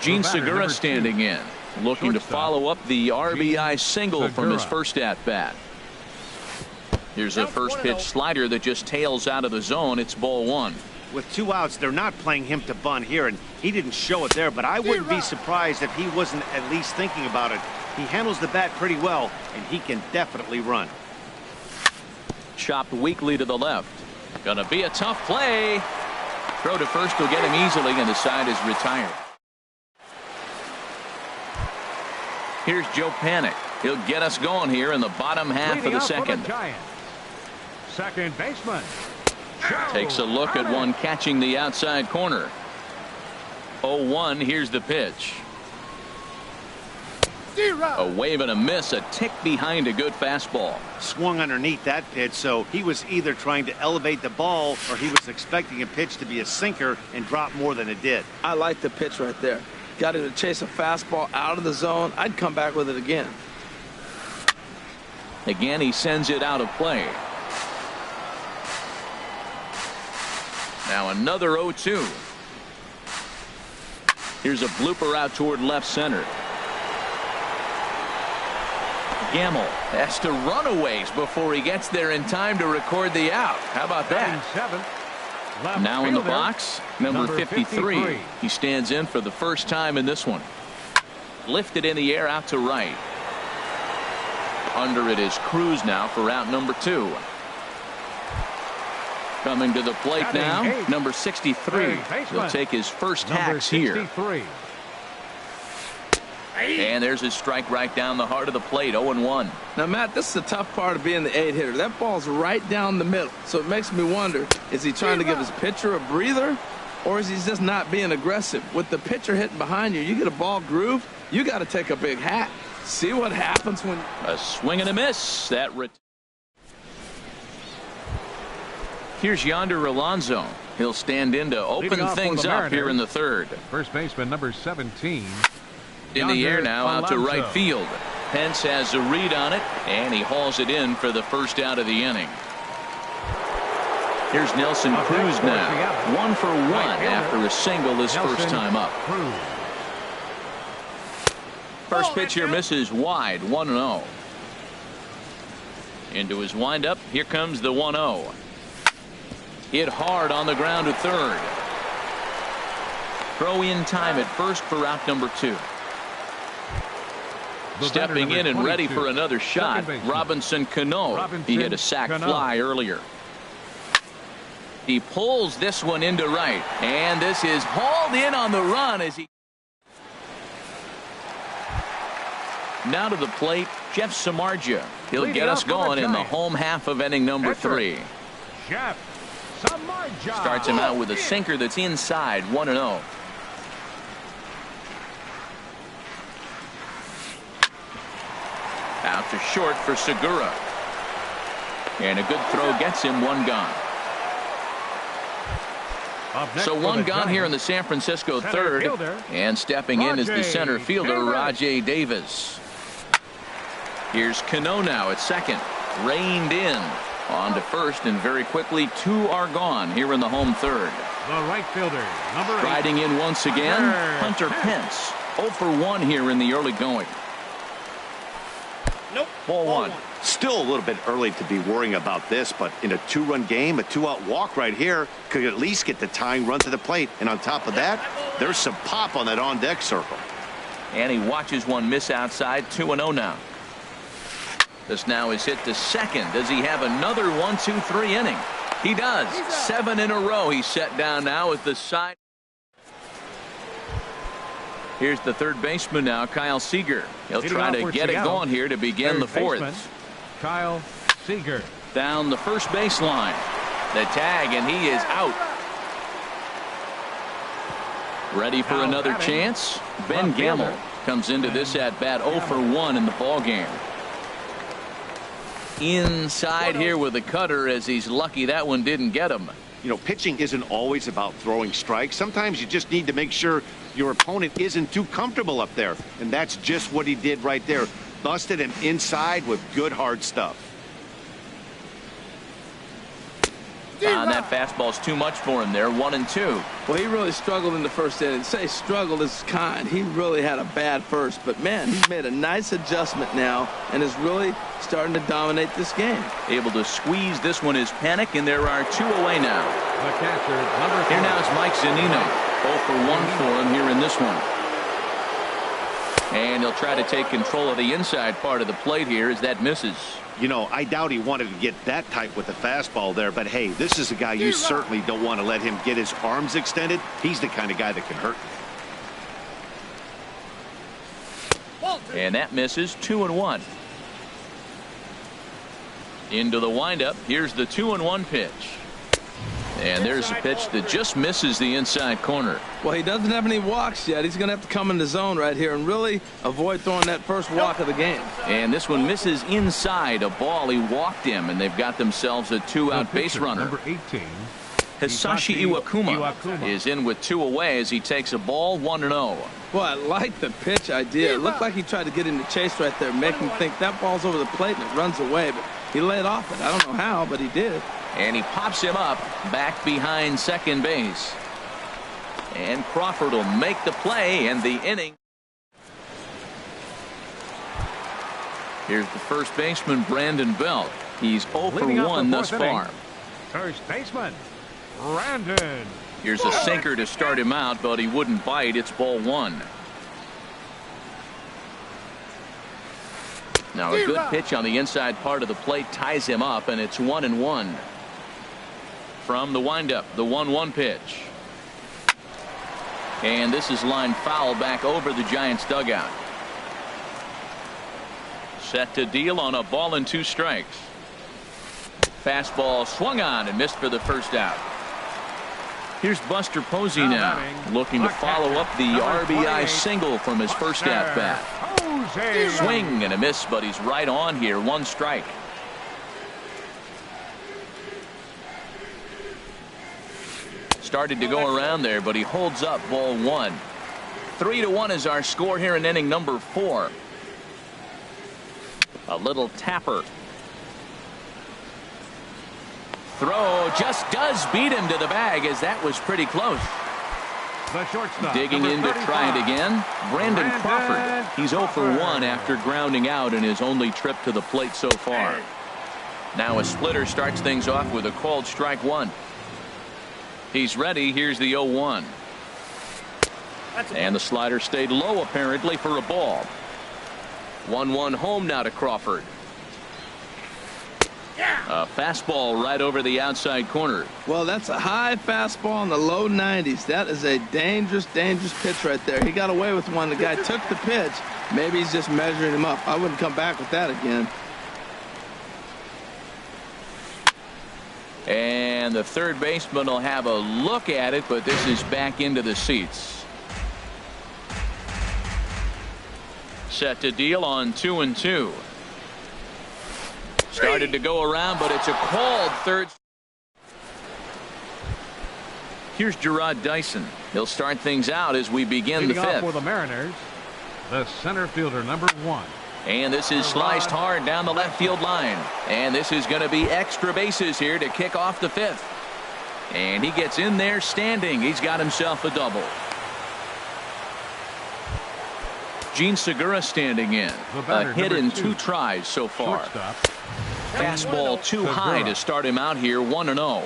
Gene Segura standing in, looking to follow up the RBI single from his first at-bat. Here's a first pitch slider that just tails out of the zone. It's ball 1. With 2 outs, they're not playing him to bunt here, and he didn't show it there, but I wouldn't be surprised if he wasn't at least thinking about it. He handles the bat pretty well, and he can definitely run. Chopped weakly to the left. Gonna be a tough play. Throw to first will get him easily, and the side is retired. Here's Joe Panik. He'll get us going here in the bottom half of the second. Second baseman. Takes a look at one catching the outside corner. 0-1. Here's the pitch. A wave and a miss, a tick behind a good fastball. Swung underneath that pitch, so he was either trying to elevate the ball or he was expecting a pitch to be a sinker and drop more than it did. I like the pitch right there. Got him to chase a fastball out of the zone. I'd come back with it again. Again, he sends it out of play. Now another 0-2. Here's a blooper out toward left center. Gamble has to run a ways before he gets there in time to record the out. How about that? Now in the box, number 53. He stands in for the first time in this one. Lifted in the air out to right. Under it is Cruz now for out number 2. Coming to the plate now, number 63. He'll take his first hacks here. And there's his strike right down the heart of the plate, 0-1. Now, Matt, this is the tough part of being the 8-hitter. That ball's right down the middle. So it makes me wonder, is he trying to give his pitcher a breather, or is he just not being aggressive? With the pitcher hitting behind you, you get a ball groove, you got to take a big hack. See what happens when... A swing and a miss. Here's Yonder Alonso. He'll stand in to open things up here in the third. First baseman number 17. In the air now out to right field. Pence has a read on it, and he hauls it in for the first out of the inning. Here's Nelson Cruz now. 1 for 1 after a single his first time up. First pitch here misses wide, 1-0. Into his windup, here comes the 1-0. Hit hard on the ground to third. throw in time at first for out number 2. Stepping in and ready for another shot, Robinson Cano. He hit a sac fly earlier. He pulls this one into right, and this is hauled in on the run as he. Now to the plate, Jeff Samardzija. He'll get us going in the home half of inning number 3. Jeff Samardzija Starts him out with a sinker that's inside, 1-0. Out to short for Segura. And a good throw gets him, 1 gone. So 1 gone here in the San Francisco third. And stepping in is the center fielder, Rajay Davis. Here's Cano now at second. Reined in. On to first, and very quickly 2 are gone here in the home third. The right fielder, number 8. Riding in once again, Hunter Pence. 0 for 1 here in the early going. Nope. Ball 1. Still a little bit early to be worrying about this, but in a 2-run game, a 2-out walk right here could at least get the tying run to the plate. And on top of that, there's some pop on that on-deck circle. And he watches one miss outside. 2-0 now. This now is hit to second. Does he have another 1-2-3 inning? He does. 7 in a row. He's set down now at the side. Here's the third baseman now, Kyle Seager. He'll try to get it going here to begin the fourth. Kyle Seager. Down the first baseline. The tag, and he is out. Ready for another chance. Ben Gamel comes into this at bat 0 for 1 in the ball game. Inside here with a cutter, as he's lucky that one didn't get him. You know, pitching isn't always about throwing strikes. Sometimes you just need to make sure your opponent isn't too comfortable up there. And that's just what he did right there. Busted him inside with good hard stuff. And that fastball's too much for him there. 1-2. Well, he really struggled in the first inning. Say struggled is kind. He really had a bad first. But, man, he's made a nice adjustment now and is really starting to dominate this game. Able to squeeze this one is Panic, and there are 2 away now. The catcher, number 4. Here now is Mike Zunino. 0 for 1 for him here in this one. And he'll try to take control of the inside part of the plate here as that misses. You know, I doubt he wanted to get that tight with the fastball there, but hey, this is a guy you certainly don't want to let him get his arms extended. He's the kind of guy that can hurt you. And that misses. 2-1. Into the windup. Here's the 2-1 pitch. And there's a pitch that just misses the inside corner. Well, he doesn't have any walks yet. He's going to have to come in the zone right here and really avoid throwing that first walk of the game. And this one misses inside a ball. He walked him, and they've got themselves a 2-out base runner. Number 18. Hisashi Iwakuma is in with 2 away as he takes a ball. 1-0. Well, I like the pitch idea. It looked like he tried to get him to chase right there, make him think that ball's over the plate and it runs away. But he laid off it. I don't know how, but he did. And he pops him up back behind second base. And Crawford will make the play and the inning. Here's the first baseman, Brandon Belt. He's 0 for 1 thus far. First baseman, Brandon. Here's a sinker to start him out, but he wouldn't bite. It's ball 1. Now a good pitch on the inside part of the plate ties him up, and it's 1-1. From the windup, the 1-1 pitch. And this is lined foul back over the Giants dugout. Set to deal on a ball and 2 strikes. Fastball swung on and missed for the first out. Here's Buster Posey now, looking to follow up the RBI single from his first at bat. Swing and a miss, but he's right on here. 1 strike. Started to go around there, but he holds up. Ball 1. 3-1 is our score here in inning number 4. A little tapper. Throw just does beat him to the bag, as that was pretty close. The shortstop, digging in to try it again. Brandon Crawford. He's 0 for 1 after grounding out in his only trip to the plate so far. Now a splitter starts things off with a called strike 1. He's ready. Here's the 0-1. And the slider stayed low apparently for a ball. 1-1 home now to Crawford. A fastball right over the outside corner. Well, that's a high fastball in the low 90s. That is a dangerous, dangerous pitch right there. He got away with one. The guy took the pitch. Maybe he's just measuring him up. I wouldn't come back with that again. And the third baseman will have a look at it, but this is back into the seats. Set to deal on 2-2. Started to go around, but it's a called third. Here's Gerard Dyson. He'll start things out as we begin the fifth. For the Mariners, the center fielder, number 1. And this is sliced hard down the left field line. And this is going to be extra bases here to kick off the fifth. And he gets in there standing. He's got himself a double. Gene Segura standing in. A hit in 2 tries so far. Shortstop. Fastball too high to start him out here, 1-0.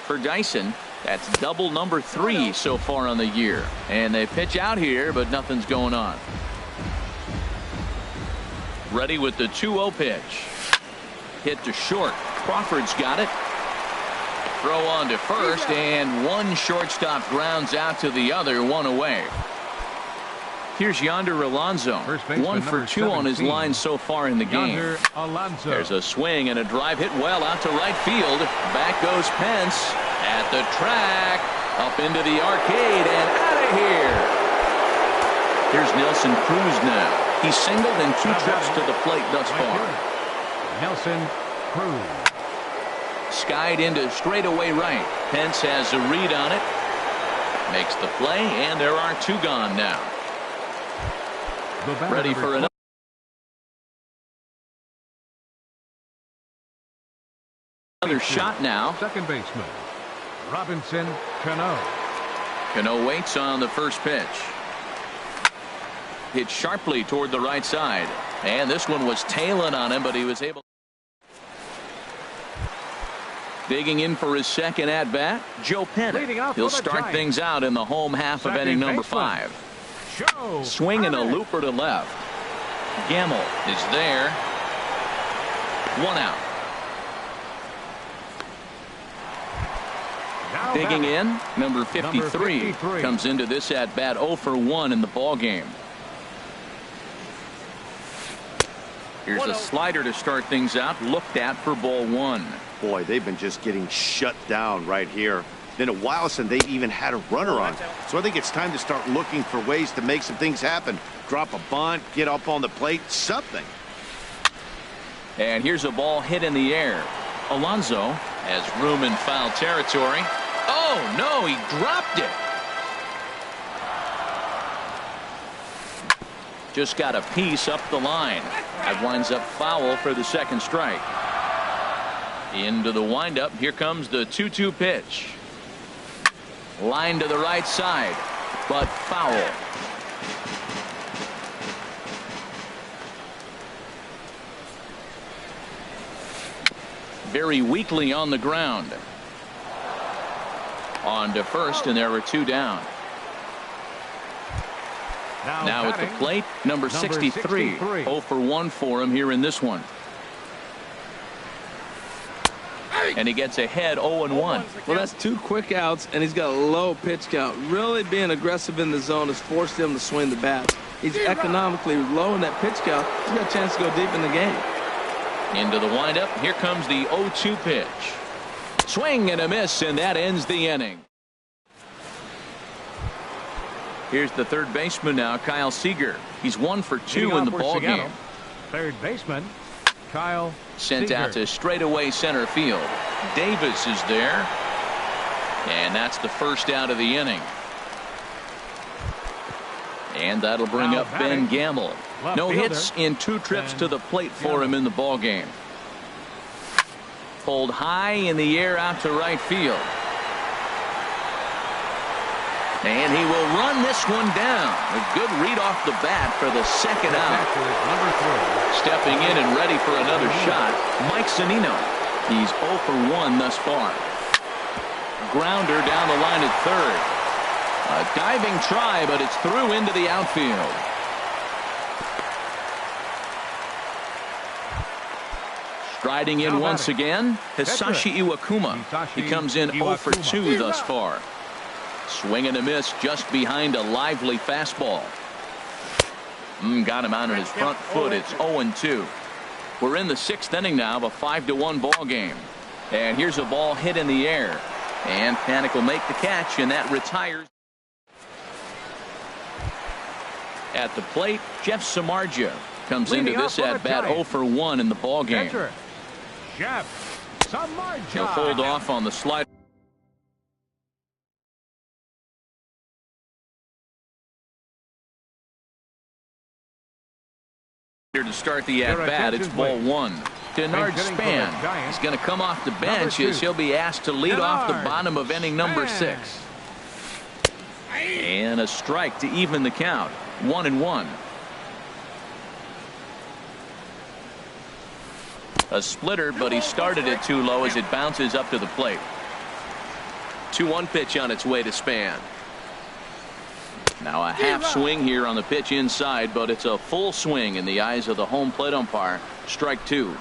For Dyson, that's double number 3 so far on the year. And they pitch out here, but nothing's going on. Ready with the 2-0 pitch. Hit to short. Crawford's got it. Throw on to first, and one shortstop grounds out to the other, 1 away. Here's Yonder Alonso. 1 for 2 on his line so far in the game. There's a swing and a drive hit well out to right field. Back goes Pence at the track. Up into the arcade and out of here. Here's Nelson Cruz now. He's singled in 2 trips to the plate thus far. Nelson Cruz. Skied into straightaway right. Pence has a read on it. Makes the play, and there are 2 gone now. Ready for another shot now. Second baseman, Robinson Cano. Cano waits on the first pitch. Hit sharply toward the right side. And this one was tailing on him, but he was able. Digging in for his second at-bat, Joe Pennant. He'll start things out in the home half of inning number 5. Swinging a looper to left. Gamble is there. 1 out. Digging in, number 53 comes into this at bat 0 for 1 in the ball game. Here's a slider to start things out, looked at for ball 1. Boy, they've been just getting shut down right here. Been a while since they even had a runner on. So I think it's time to start looking for ways to make some things happen. Drop a bunt, get up on the plate, something. And here's a ball hit in the air. Alonso has room in foul territory. Oh, no, he dropped it. Just got a piece up the line. That winds up foul for the second strike. Into the windup. Here comes the 2-2 pitch. Line to the right side, but foul. Very weakly on the ground. On to first, and there were 2 down. Now at the plate, number 63. 0 for 1 for him here in this one. And he gets ahead 0-1. Well, that's 2 quick outs, and he's got a low pitch count. Really being aggressive in the zone has forced him to swing the bat. He's economically low in that pitch count. He's got a chance to go deep in the game. Into the windup. Here comes the 0-2 pitch. Swing and a miss, and that ends the inning. Here's the third baseman now, Kyle Seager. He's 1 for 2 in the ball game. Third baseman, Kyle Sent Seager. out to straightaway center field. Davis is there. And that's the first out of the inning. And that'll bring up Ben Gamble. No hits in 2 trips to the plate for him in the ball game. Pulled high in the air out to right field. And he will run this one down. A good read off the bat for the second out. Stepping in and ready for another shot, Mike Zunino. He's 0 for 1 thus far. Grounder down the line at third. A diving try, but it's through into the outfield. Striding in once again, Hisashi Iwakuma. He comes in 0 for 2 thus far. Swing and a miss just behind a lively fastball. Got him out on his front foot. It's 0-2. We're in the 6th inning now of a 5-1 ball game. And here's a ball hit in the air. And Panik will make the catch, and that retires. At the plate, Jeff Samardzija comes into this at bat 0 for 1 in the ball game. Jeff Samardzija. He'll hold off on the slider to start the at bat. It's ball 1. Denard Span is going to come off the bench as he'll be asked to lead off the bottom of inning number 6. And a strike to even the count. 1-1. A splitter, but he started it too low as it bounces up to the plate. 2-1 pitch on its way to Span. Now a half swing here on the pitch inside, but it's a full swing in the eyes of the home plate umpire. Strike 2.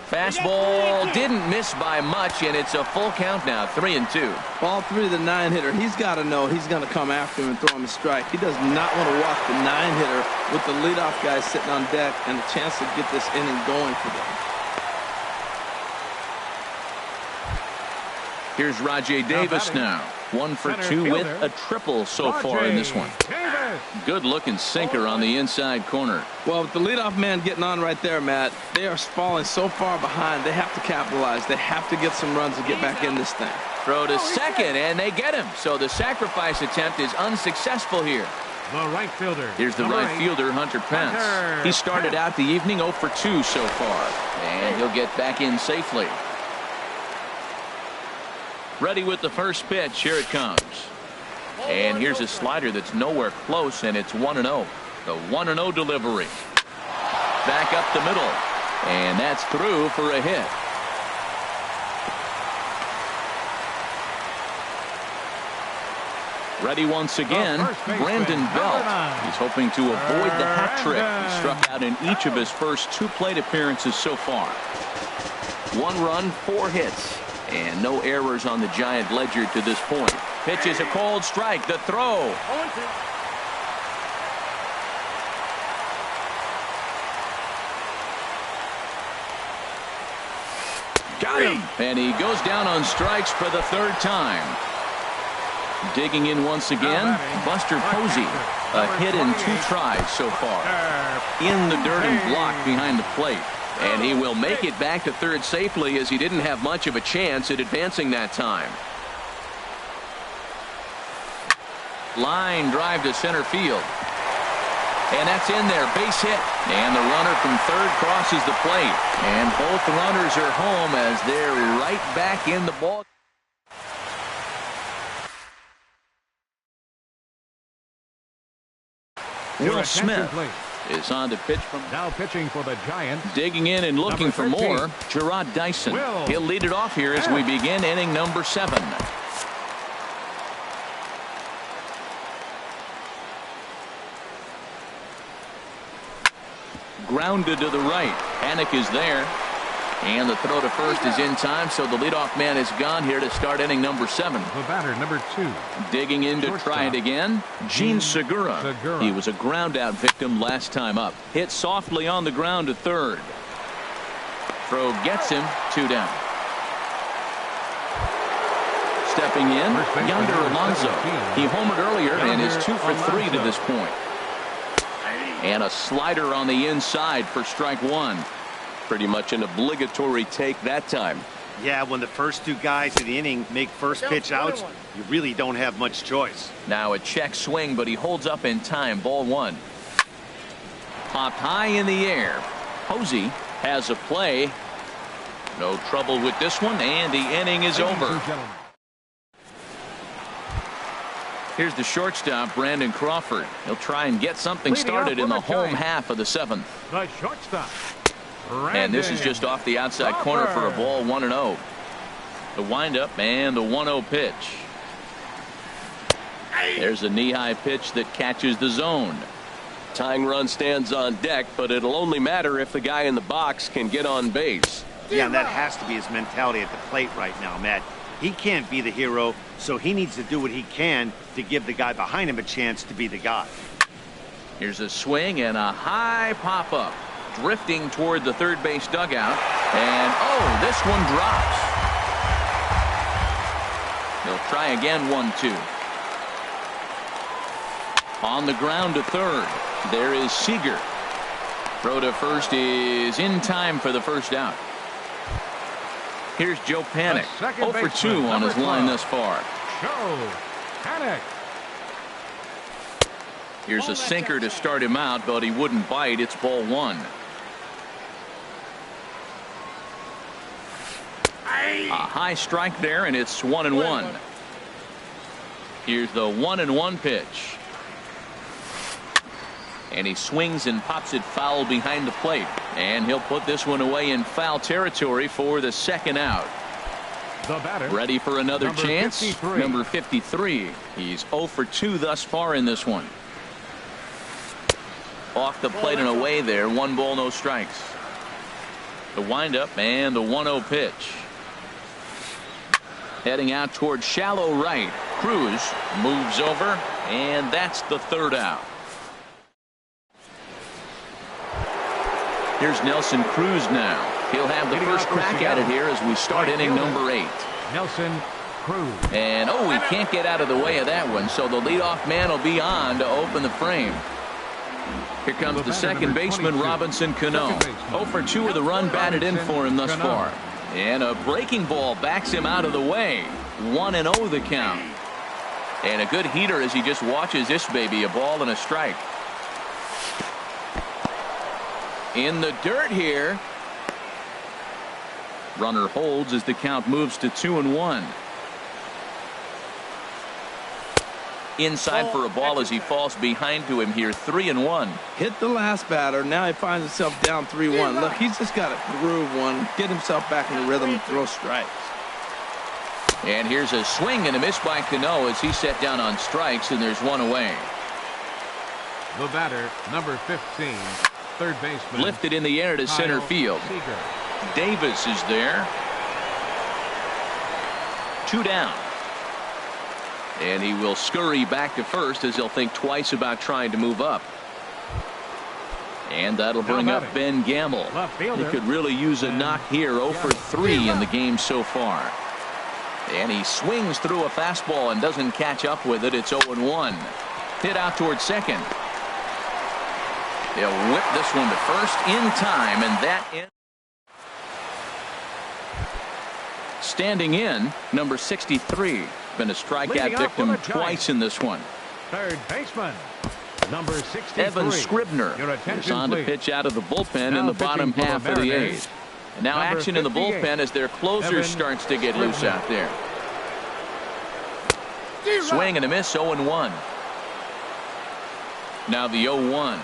Fastball didn't miss by much, and it's a full count now. 3-2. Ball 3 to the 9-hitter. He's got to know he's going to come after him and throw him a strike. He does not want to walk the 9-hitter with the leadoff guy sitting on deck and a chance to get this inning going for them. Here's Rajay Davis now. 1 for 2 with a triple so far in this one. Good looking sinker on the inside corner. Well, with the leadoff man getting on right there, Matt, they are falling so far behind. They have to capitalize. They have to get some runs to get back in this thing. Throw to second, and they get him. So the sacrifice attempt is unsuccessful here. The right fielder. Here's the right fielder, Hunter Pence. He started out the evening 0 for 2 so far, and he'll get back in safely. Ready with the first pitch. Here it comes. And here's a slider that's nowhere close, and it's 1-0. The 1-0 delivery. Back up the middle. And that's through for a hit. Ready once again, Brandon Belt. He's hoping to avoid the hat trick. He struck out in each of his first 2 plate appearances so far. 1 run, 4 hits. And no errors on the Giant ledger to this point. Pitch is a cold strike. The throw. Got him. And he goes down on strikes for the 3rd time. Digging in once again, Buster Posey. A hit in 2 tries so far. In the dirt and blocked behind the plate. And he will make it back to third safely, as he didn't have much of a chance at advancing that time. Line drive to center field. And that's in there. Base hit. And the runner from third crosses the plate. And both runners are home as they're right back in the ball. Will Smith is on to pitch from now pitching for the Giants. Digging in and looking for more, Gerard Dyson. He'll lead it off here as we begin inning number 7. Grounded to the right. Panik is there. And the throw to first is in time, so the leadoff man is gone here to start inning number 7. The batter, number 2. Digging in to try it again, Gene Segura. He was a ground out victim last time up. Hit softly on the ground to third. Throw gets him. 2 down. Stepping in, Yonder Alonso. He homered earlier and is 2 for 3 to this point. And a slider on the inside for strike 1. Pretty much an obligatory take that time. Yeah, when the first 2 guys in the inning make first pitch outs, you really don't have much choice. Now a check swing, but he holds up in time. Ball 1. Popped high in the air. Posey has a play. No trouble with this one, and the inning is over. Here's the shortstop, Brandon Crawford. He'll try and get something started in the home half of the 7th. The shortstop. And this is just off the outside corner for a ball. 1-0. The windup and the 1-0 pitch. There's a knee-high pitch that catches the zone. Tying run stands on deck, but it'll only matter if the guy in the box can get on base. Yeah, and that has to be his mentality at the plate right now, Matt. He can't be the hero, so he needs to do what he can to give the guy behind him a chance to be the guy. Here's a swing and a high pop-up. Drifting toward the third base dugout. And, oh, this one drops. He'll try again, 1-2. On the ground to third. There is Seager. Throw to first is in time for the first out. Here's Joe Panik. 0 for 2 on his line thus far. Joe Panik. Here's a sinker to start him out, but he wouldn't bite. It's ball 1. A high strike there, and it's 1-1. Here's the 1-1 pitch. And he swings and pops it foul behind the plate. And he'll put this one away in foul territory for the second out. The batter, ready for another chance. 53. Number 53. He's 0 for 2 thus far in this one. Off the plate and away there. 1 ball, no strikes. The windup and the 1-0 pitch. Heading out toward shallow right. Cruz moves over, and that's the third out. Here's Nelson Cruz now. He'll have the first crack at it here as we start inning number 8. Nelson Cruz. And, oh, he can't get out of the way of that one, so the leadoff man will be on to open the frame. Here comes the second baseman, Robinson Cano. 0 for 2 of the run batted in for him thus far. And a breaking ball backs him out of the way. 1-0 the count. And a good heater as he just watches this baby. A ball and a strike. In the dirt here. Runner holds as the count moves to 2-1. Inside for a ball as he falls behind to him here. 3-1. Hit the last batter. Now he finds himself down 3-1. Look, he's just got to groove one, get himself back in the rhythm, and throw strikes. And here's a swing and a miss by Cano as he's set down on strikes, and there's one away. The batter, number 15, third baseman. Lifted in the air to center field. Seager. Davis is there. 2 down. And he will scurry back to first as he'll think twice about trying to move up. And that'll bring up Ben Gamble. He could really use a knock here. 0 for 3 in the game so far. And he swings through a fastball and doesn't catch up with it. It's 0-1. Hit out towards second. They'll whip this one to first in time, and that ends. Standing in, number 63. Been a strikeout victim twice in this one. Third baseman, number 63. Evan Scribner is on to pitch out of the bullpen in the bottom half of the 8th. And now action in the bullpen as their closer starts to get loose out there. Swing and a miss, 0-1. Now the 0-1.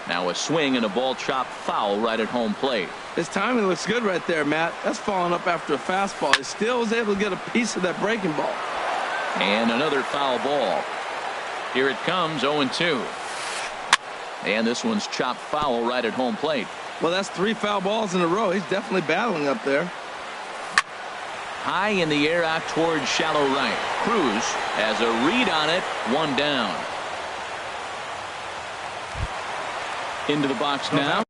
Now a swing and a ball chopped foul right at home plate. His timing looks good right there, Matt. That's falling up after a fastball. He still was able to get a piece of that breaking ball. And another foul ball. Here it comes, 0-2. And this one's chopped foul right at home plate. Well, that's 3 foul balls in a row. He's definitely battling up there. High in the air out towards shallow right. Cruz has a read on it. 1 down. Into the box now.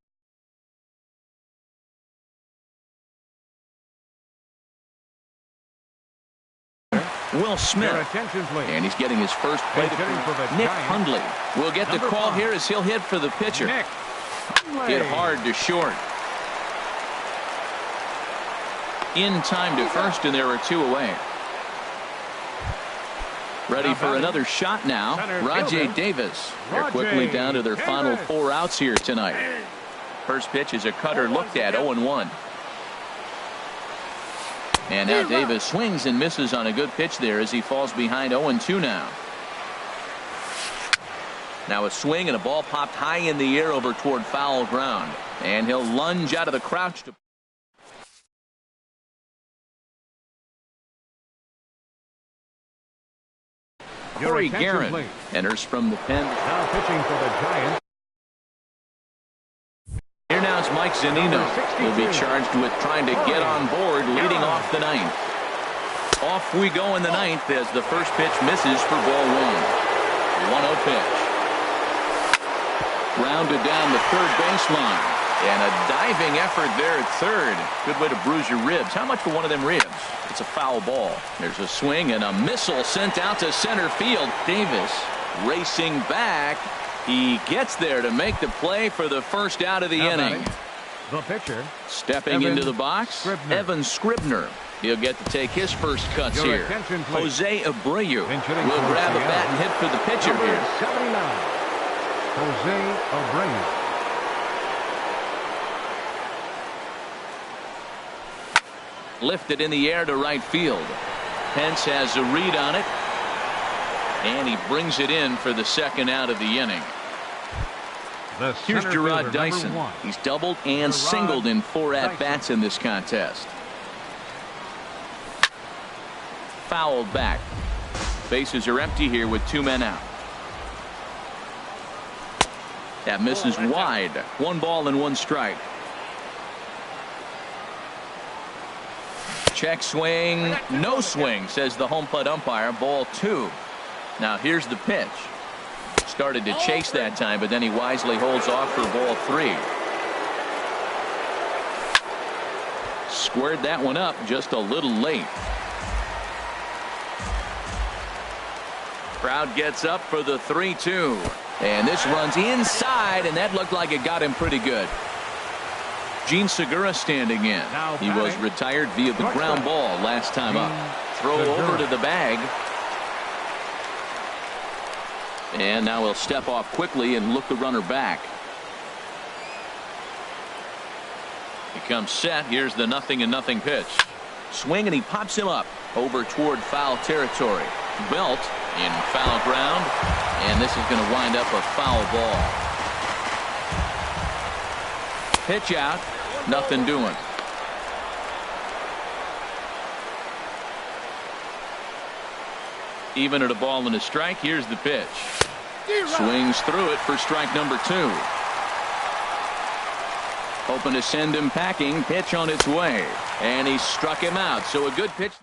Will Smith, and he's getting his first plate. Nick Hundley will get the call here as he'll hit for the pitcher. Hit hard to short. In time to first, and there are 2 away. Ready for another shot now. Rajay Davis. They're quickly down to their final 4 outs here tonight. First pitch is a cutter looked at, 0-1. And now Davis swings and misses on a good pitch there as he falls behind. 0-2 now. Now a swing and a ball popped high in the air over toward foul ground. And he'll lunge out of the crouch to Corey Guerin enters from the pen. Now pitching for the Giants. Here now is Mike Zunino. Will be charged with trying to get on board, leading off the ninth. Off we go in the ninth as the first pitch misses for ball one. 1-0 pitch. Rounded down the third baseline. And a diving effort there at third. Good way to bruise your ribs. How much for one of them ribs? It's a foul ball. There's a swing and a missile sent out to center field. Davis racing back. He gets there to make the play for the first out of the inning. The pitcher. Stepping into the box, Evan Scribner. He'll get to take his first cuts here. Jose Abreu will grab a bat and hit for the pitcher here. 79. Jose Abreu. Lifted in the air to right field. Pence has a read on it. And he brings it in for the second out of the inning. Here's Gerard Dyson. He's doubled and singled in 4 at-bats in this contest. Fouled back. Bases are empty here with 2 men out. That misses wide. 1 ball and 1 strike. Check swing. No swing, says the home plate umpire. Ball 2. Now here's the pitch. Started to chase that time, but then he wisely holds off for ball 3. Squared that one up just a little late. Crowd gets up for the 3-2. And this runs inside, and that looked like it got him pretty good. Gene Segura standing in. He was retired via the ground ball last time up. Throw over to the bag. And now he'll step off quickly and look the runner back. He comes set. Here's the 0-0 pitch. Swing, and he pops him up over toward foul territory. Belt in foul ground, and this is going to wind up a foul ball. Pitch out, nothing doing. Even at a ball and a strike. Here's the pitch. Swings through it for strike number 2. Hoping to send him packing. Pitch on its way, and he struck him out. So a good pitch.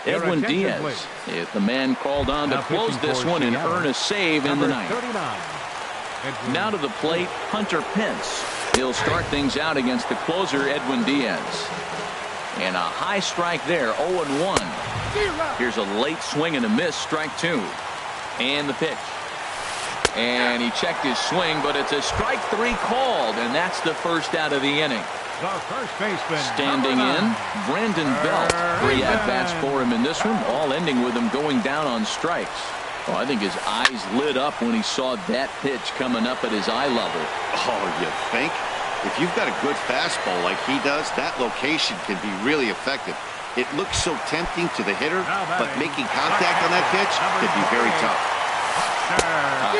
Edwin Diaz is the man called on to close this one and earn a save in the ninth. Now to the plate, Hunter Pence. He'll start things out against the closer, Edwin Diaz. And a high strike there, 0-1. Here's a late swing and a miss, strike 2. And the pitch. And he checked his swing, but it's a strike 3 called, and that's the first out of the inning. The first baseman. Standing in, Brandon Belt. 3 at-bats for him in this one, all ending with him going down on strikes. Oh, I think his eyes lit up when he saw that pitch coming up at his eye level. Oh, you think? If you've got a good fastball like he does, that location can be really effective. It looks so tempting to the hitter, but making contact on that pitch could be very tough.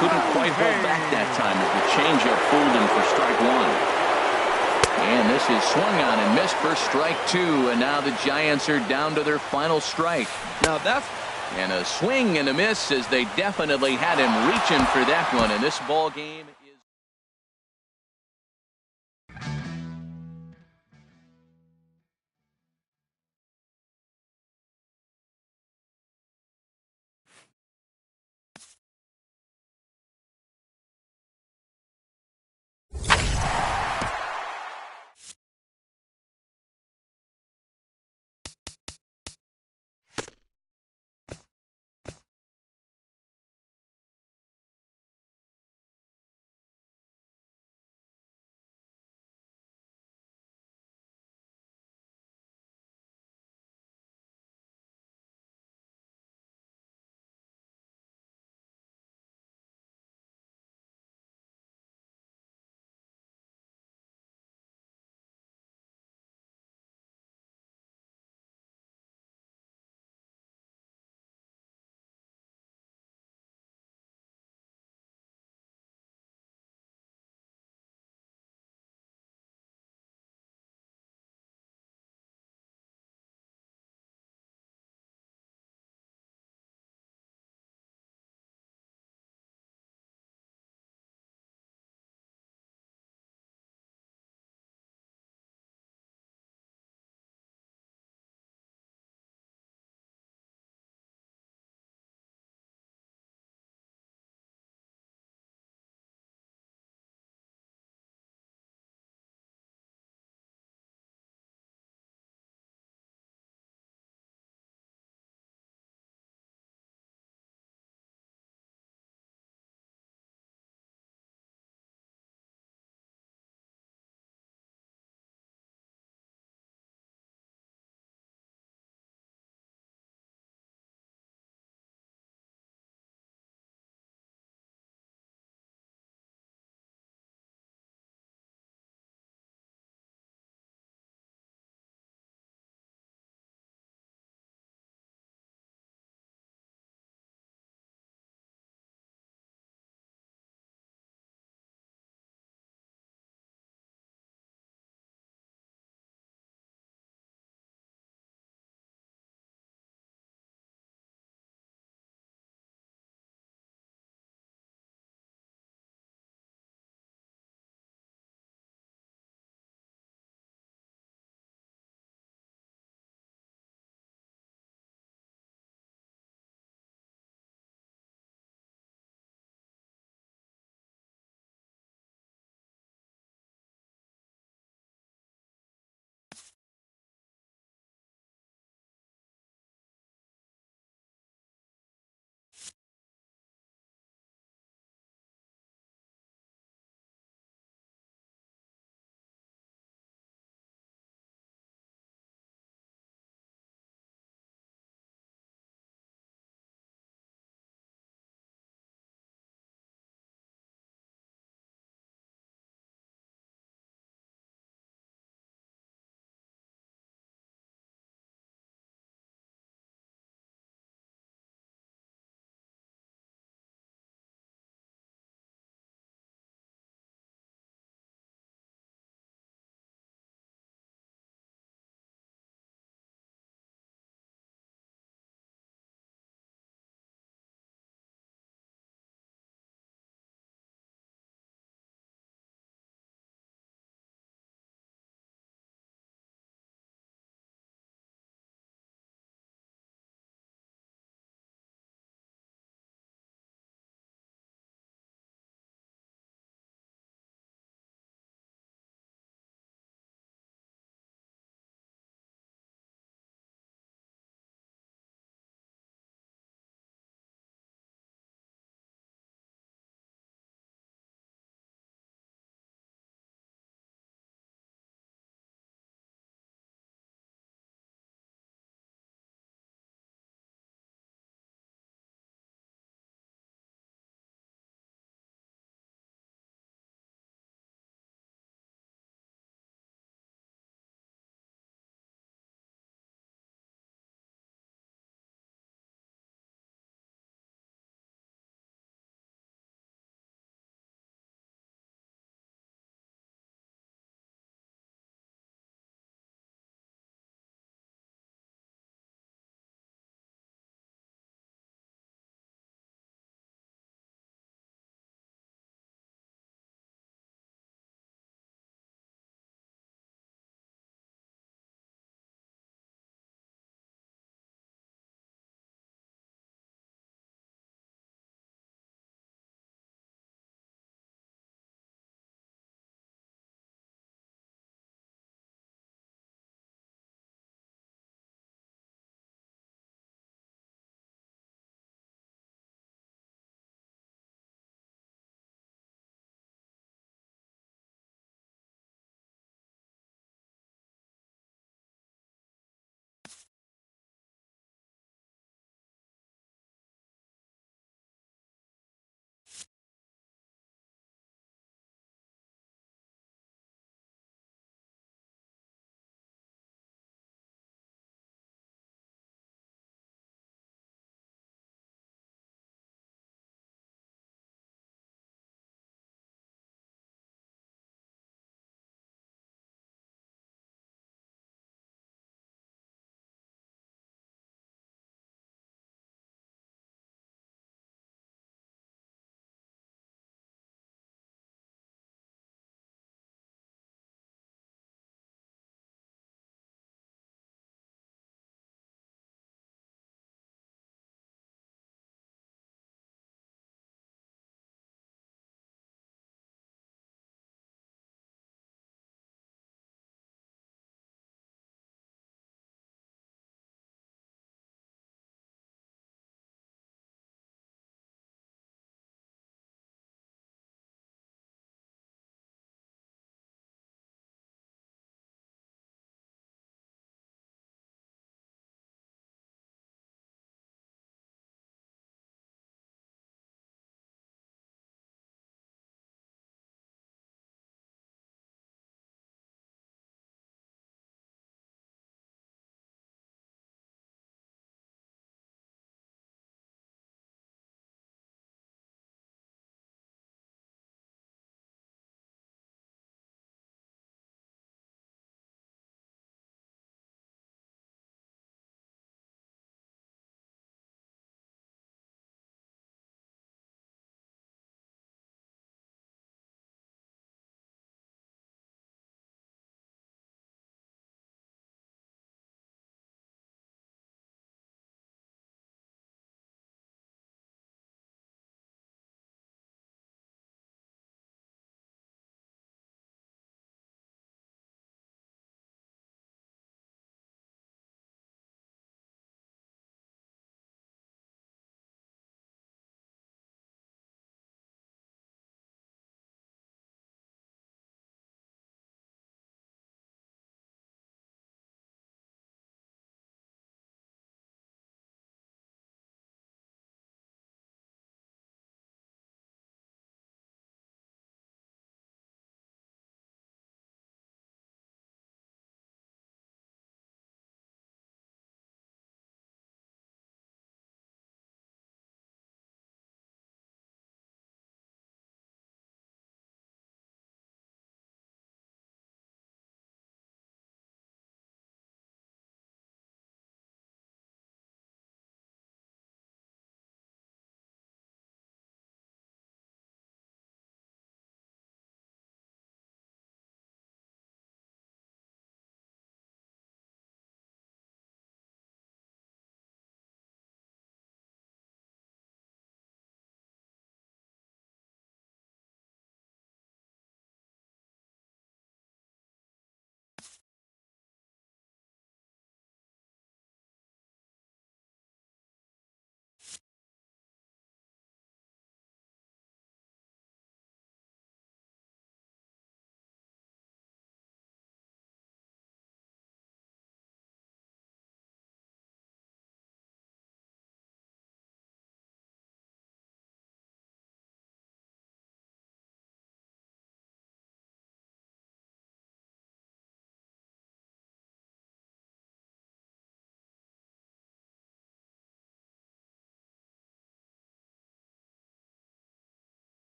Couldn't quite hold back that time as the changeup fooled him for strike 1. And this is swung on and missed for strike 2, and now the Giants are down to their final strike. Now that's and a swing and a miss as they definitely had him reaching for that one in this ball game.